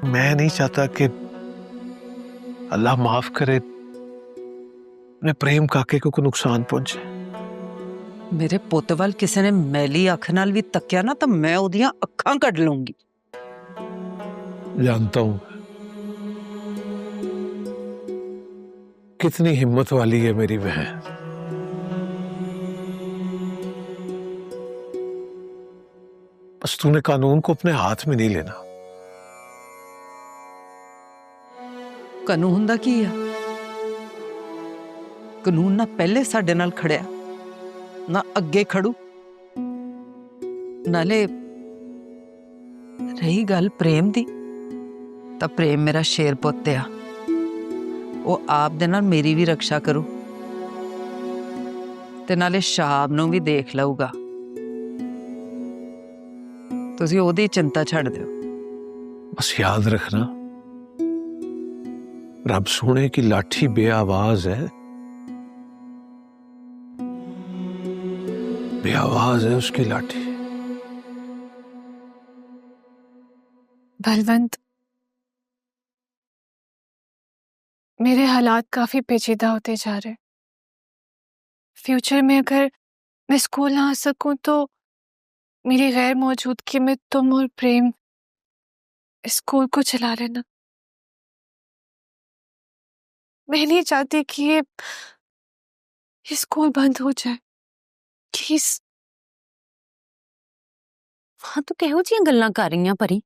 मैं नहीं चाहता कि अल्लाह माफ करे अपने प्रेम काके को नुकसान पहुंचे। मेरे पुत वाल किसी ने मैली अख नाल भी तकिया ना तो मैं ओदियां अखां कट लूंगी। जानता हूं कितनी हिम्मत वाली है मेरी बहन। बस तूने कानून को अपने हाथ में नहीं लेना। कानून दा की है? कानून ना पहले साडे नाल खड़िया ना अगे खड़ू। ਨਾਲੇ ਰਹੀ ਗੱਲ ਪ੍ਰੇਮ ਦੀ, ਤਾਂ ਪ੍ਰੇਮ ਮੇਰਾ ਸ਼ੇਰ ਪੁੱਤ ਆ। ਉਹ ਆਪ ਦੇ ਨਾਲ ਮੇਰੀ ਵੀ ਰੱਖਿਆ ਕਰੂ ਤੇ ਨਾਲੇ ਸ਼ਾਬ ਨੂੰ ਵੀ ਦੇਖ ਲਊਗਾ। ਤੁਸੀਂ ਉਹਦੀ ਚਿੰਤਾ ਛੱਡ ਦਿਓ। बस याद रखना, रब सोने की लाठी बेआवाज है, बेआवाज है उसकी लाठी। बलवंत, मेरे हालात काफी पेचीदा होते जा रहे। फ्यूचर में अगर मैं स्कूल ना आ सकूं तो मेरी गैर मौजूदगी में तुम और प्रेम स्कूल को चला लेना। मैं नहीं चाहती कि ये स्कूल बंद हो जाए, प्लीज। हाँ, तू किहो जिहियां गल्लां कर रही हैं परी?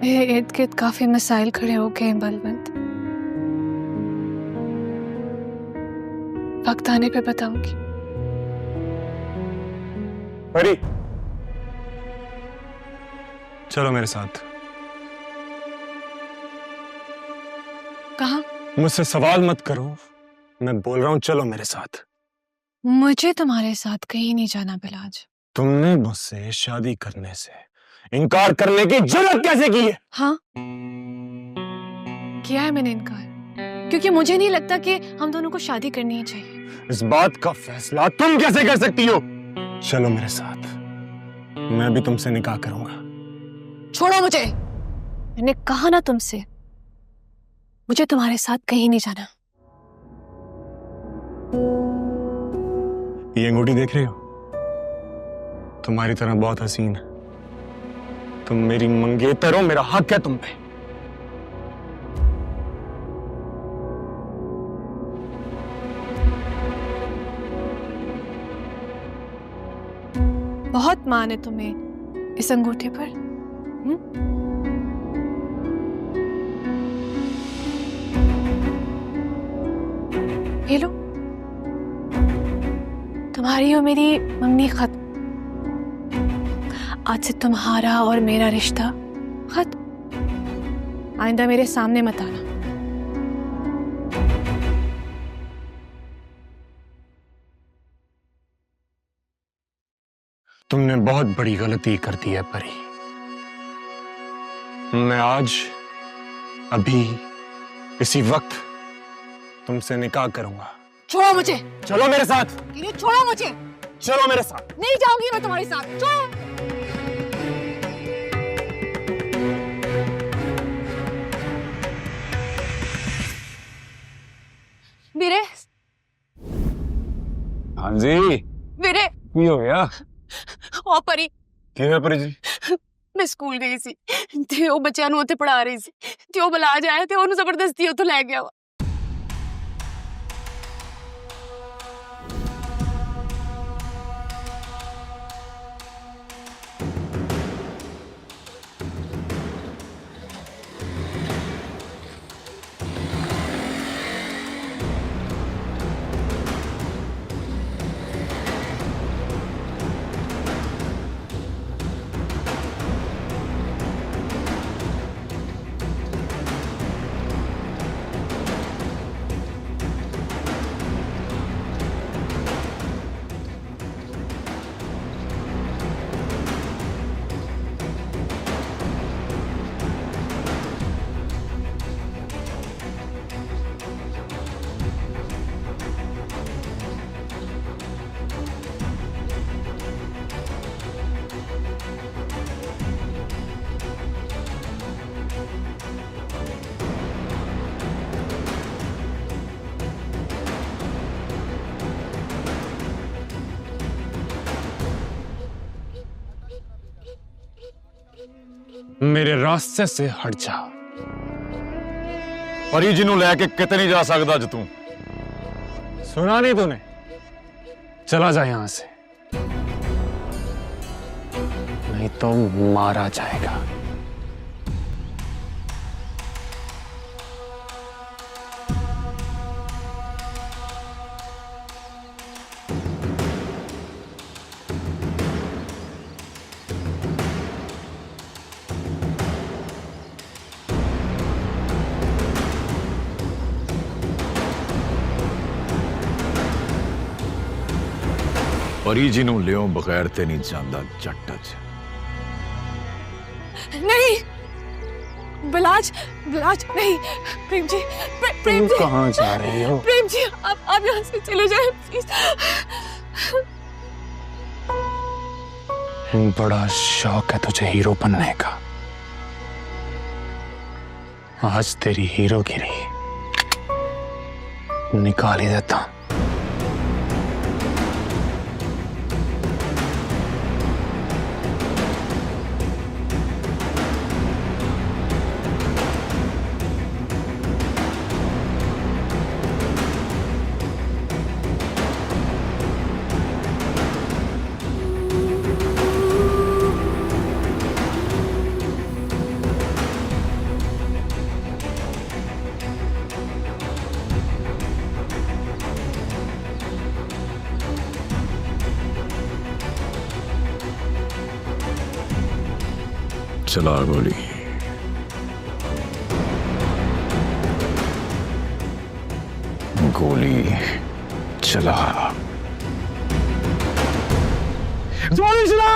मेरे इर्द गिर्द काफी मसाइल खड़े हो गए हैं बलवंत। वक्त आने पे बताऊंगी। परी, चलो मेरे साथ। कहाँ? मुझसे सवाल मत करो, मैं बोल रहा हूँ चलो मेरे साथ। मुझे तुम्हारे साथ कहीं नहीं जाना बिलाज। तुमने मुझसे शादी करने से इनकार करने की जुर्रत कैसे की है? हाँ, किया है मैंने इनकार, क्योंकि मुझे नहीं लगता कि हम दोनों को शादी करनी ही चाहिए। इस बात का फैसला तुम कैसे कर सकती हो? चलो मेरे साथ, मैं भी तुमसे निकाह करूंगा। छोड़ो मुझे, मैंने कहा ना तुमसे, मुझे तुम्हारे साथ कहीं नहीं जाना। ये अंगूठी देख रहे हो? तुम्हारी तरह बहुत हसीन है। तुम मेरी मंगेतर हो, मेरा हक है तुम पे। बहुत मान है तुम्हें इस अंगूठे पर। ये लो, तुम्हारी और मेरी मंगनी खत। आज से तुम्हारा और मेरा रिश्ता खत्म। आइंदा मेरे सामने मत आना। तुमने बहुत बड़ी गलती कर दी है परी। मैं आज अभी इसी वक्त तुमसे निकाह करूंगा। छोड़ो मुझे। चलो मेरे साथ। छोड़ो मुझे। चलो मेरे साथ। नहीं जाऊंगी मैं तुम्हारे साथ। छोड़ो। वीरे। हाँ जी। वीरे। की हो गया? ओ परी। ਕਿਵੇਂ ਪਰੀ ਜੀ? ਮੈਂ ਸਕੂਲ ਗਈ ਸੀ ਤੇ ਉਹ ਬੱਚਿਆਂ ਨੂੰ ਉੱਥੇ ਪੜ੍ਹਾ ਰਹੀ ਸੀ ਤੇ ਉਹ ਬੁਲਾ ਜਾਇਆ ਤੇ ਉਹਨੂੰ ਜ਼ਬਰਦਸਤੀ ਉੱਥੋਂ ਲੈ ਗਿਆ ਵਾ। मेरे रास्ते से हट जा। परी जी ਨੂੰ ਲੈ ਕੇ ਕਿਤੇ नहीं जा सकता ਅੱਜ तू। सुना नहीं तूने? चला जा यहां से, नहीं तो मारा जाएगा। परी जी नूं लियो बगैर ते नहीं जांदा जट च। नहीं बलाज, बलाज नहीं। प्रेम जी, प्रेम जी कहाँ जा रही हो? प्रेम जी आप यहाँ से चले जाएं प्लीज। बड़ा शौक है तुझे हीरो बनने का। आज तेरी हीरोगिरी निकाल ही देता। चला गोली। गोली चला। गोली चला।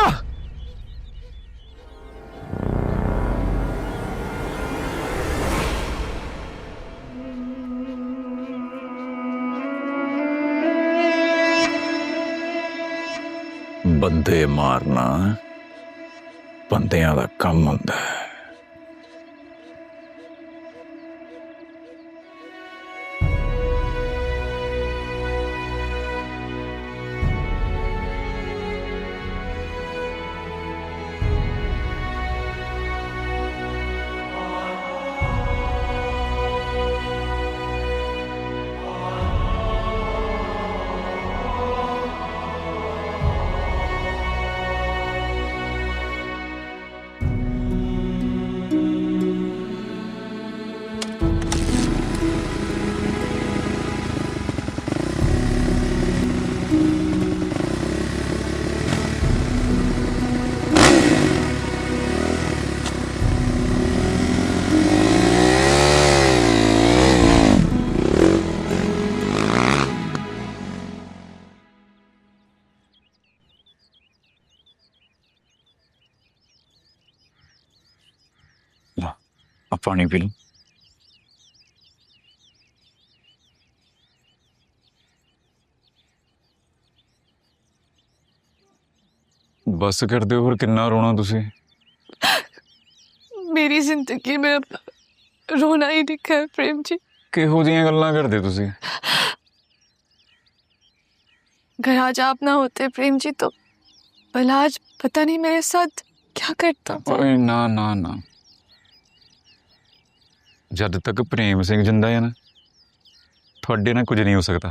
बंदे मारना बंदियां दा कम हुंदा है। अब पानी पी लो। बस कर दो और कितना रोना तुसी। मेरी जिंदगी में अब रोना ही दिखा है प्रेम जी। किहो जिहियां गल्लां करदे तुसी। घर आज आप ना होते प्रेम जी तो बलाज पता नहीं मेरे साथ क्या करता। ओए ना ना ना, जद तक प्रेम सिंह जिंदा है ना थोड़े ना कुछ नहीं हो सकता।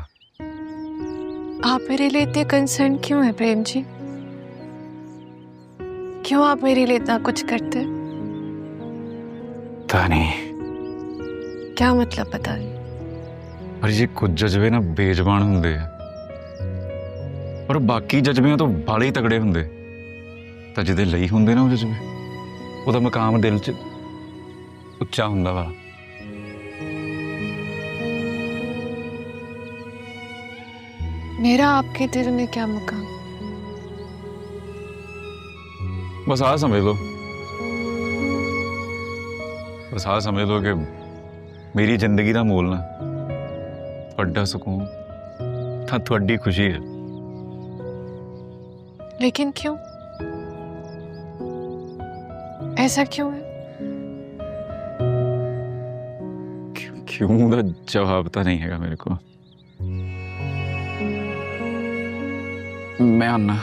आप मेरे लिए इतने कंसर्न क्यों है प्रेम जी? क्यों आप मेरे लिए इतना कुछ करते? पता नहीं। क्या मतलब पता नहीं? पर ये कुछ जज्बे ना बेजबान होंगे और बाकी जज्बे तो बाले ही तगड़े होंगे। तो जिदे ਲਈ होंगे ना वो जज्बे ਉਹਦਾ मकाम दिल च ਉੱਚਾ ਹੁੰਦਾ ਵਾ। मेरा आपके दिल में क्या मुकाम? बस आ समझ लो, बस आ समझ लो कि मेरी जिंदगी का मोल ना ਤੁਹਾਡਾ सुकून था, ਤੁਹਾਡੀ खुशी है। लेकिन क्यों? ऐसा क्यों है? क्यों का जवाब तो नहीं है मेरे को। मैं आना।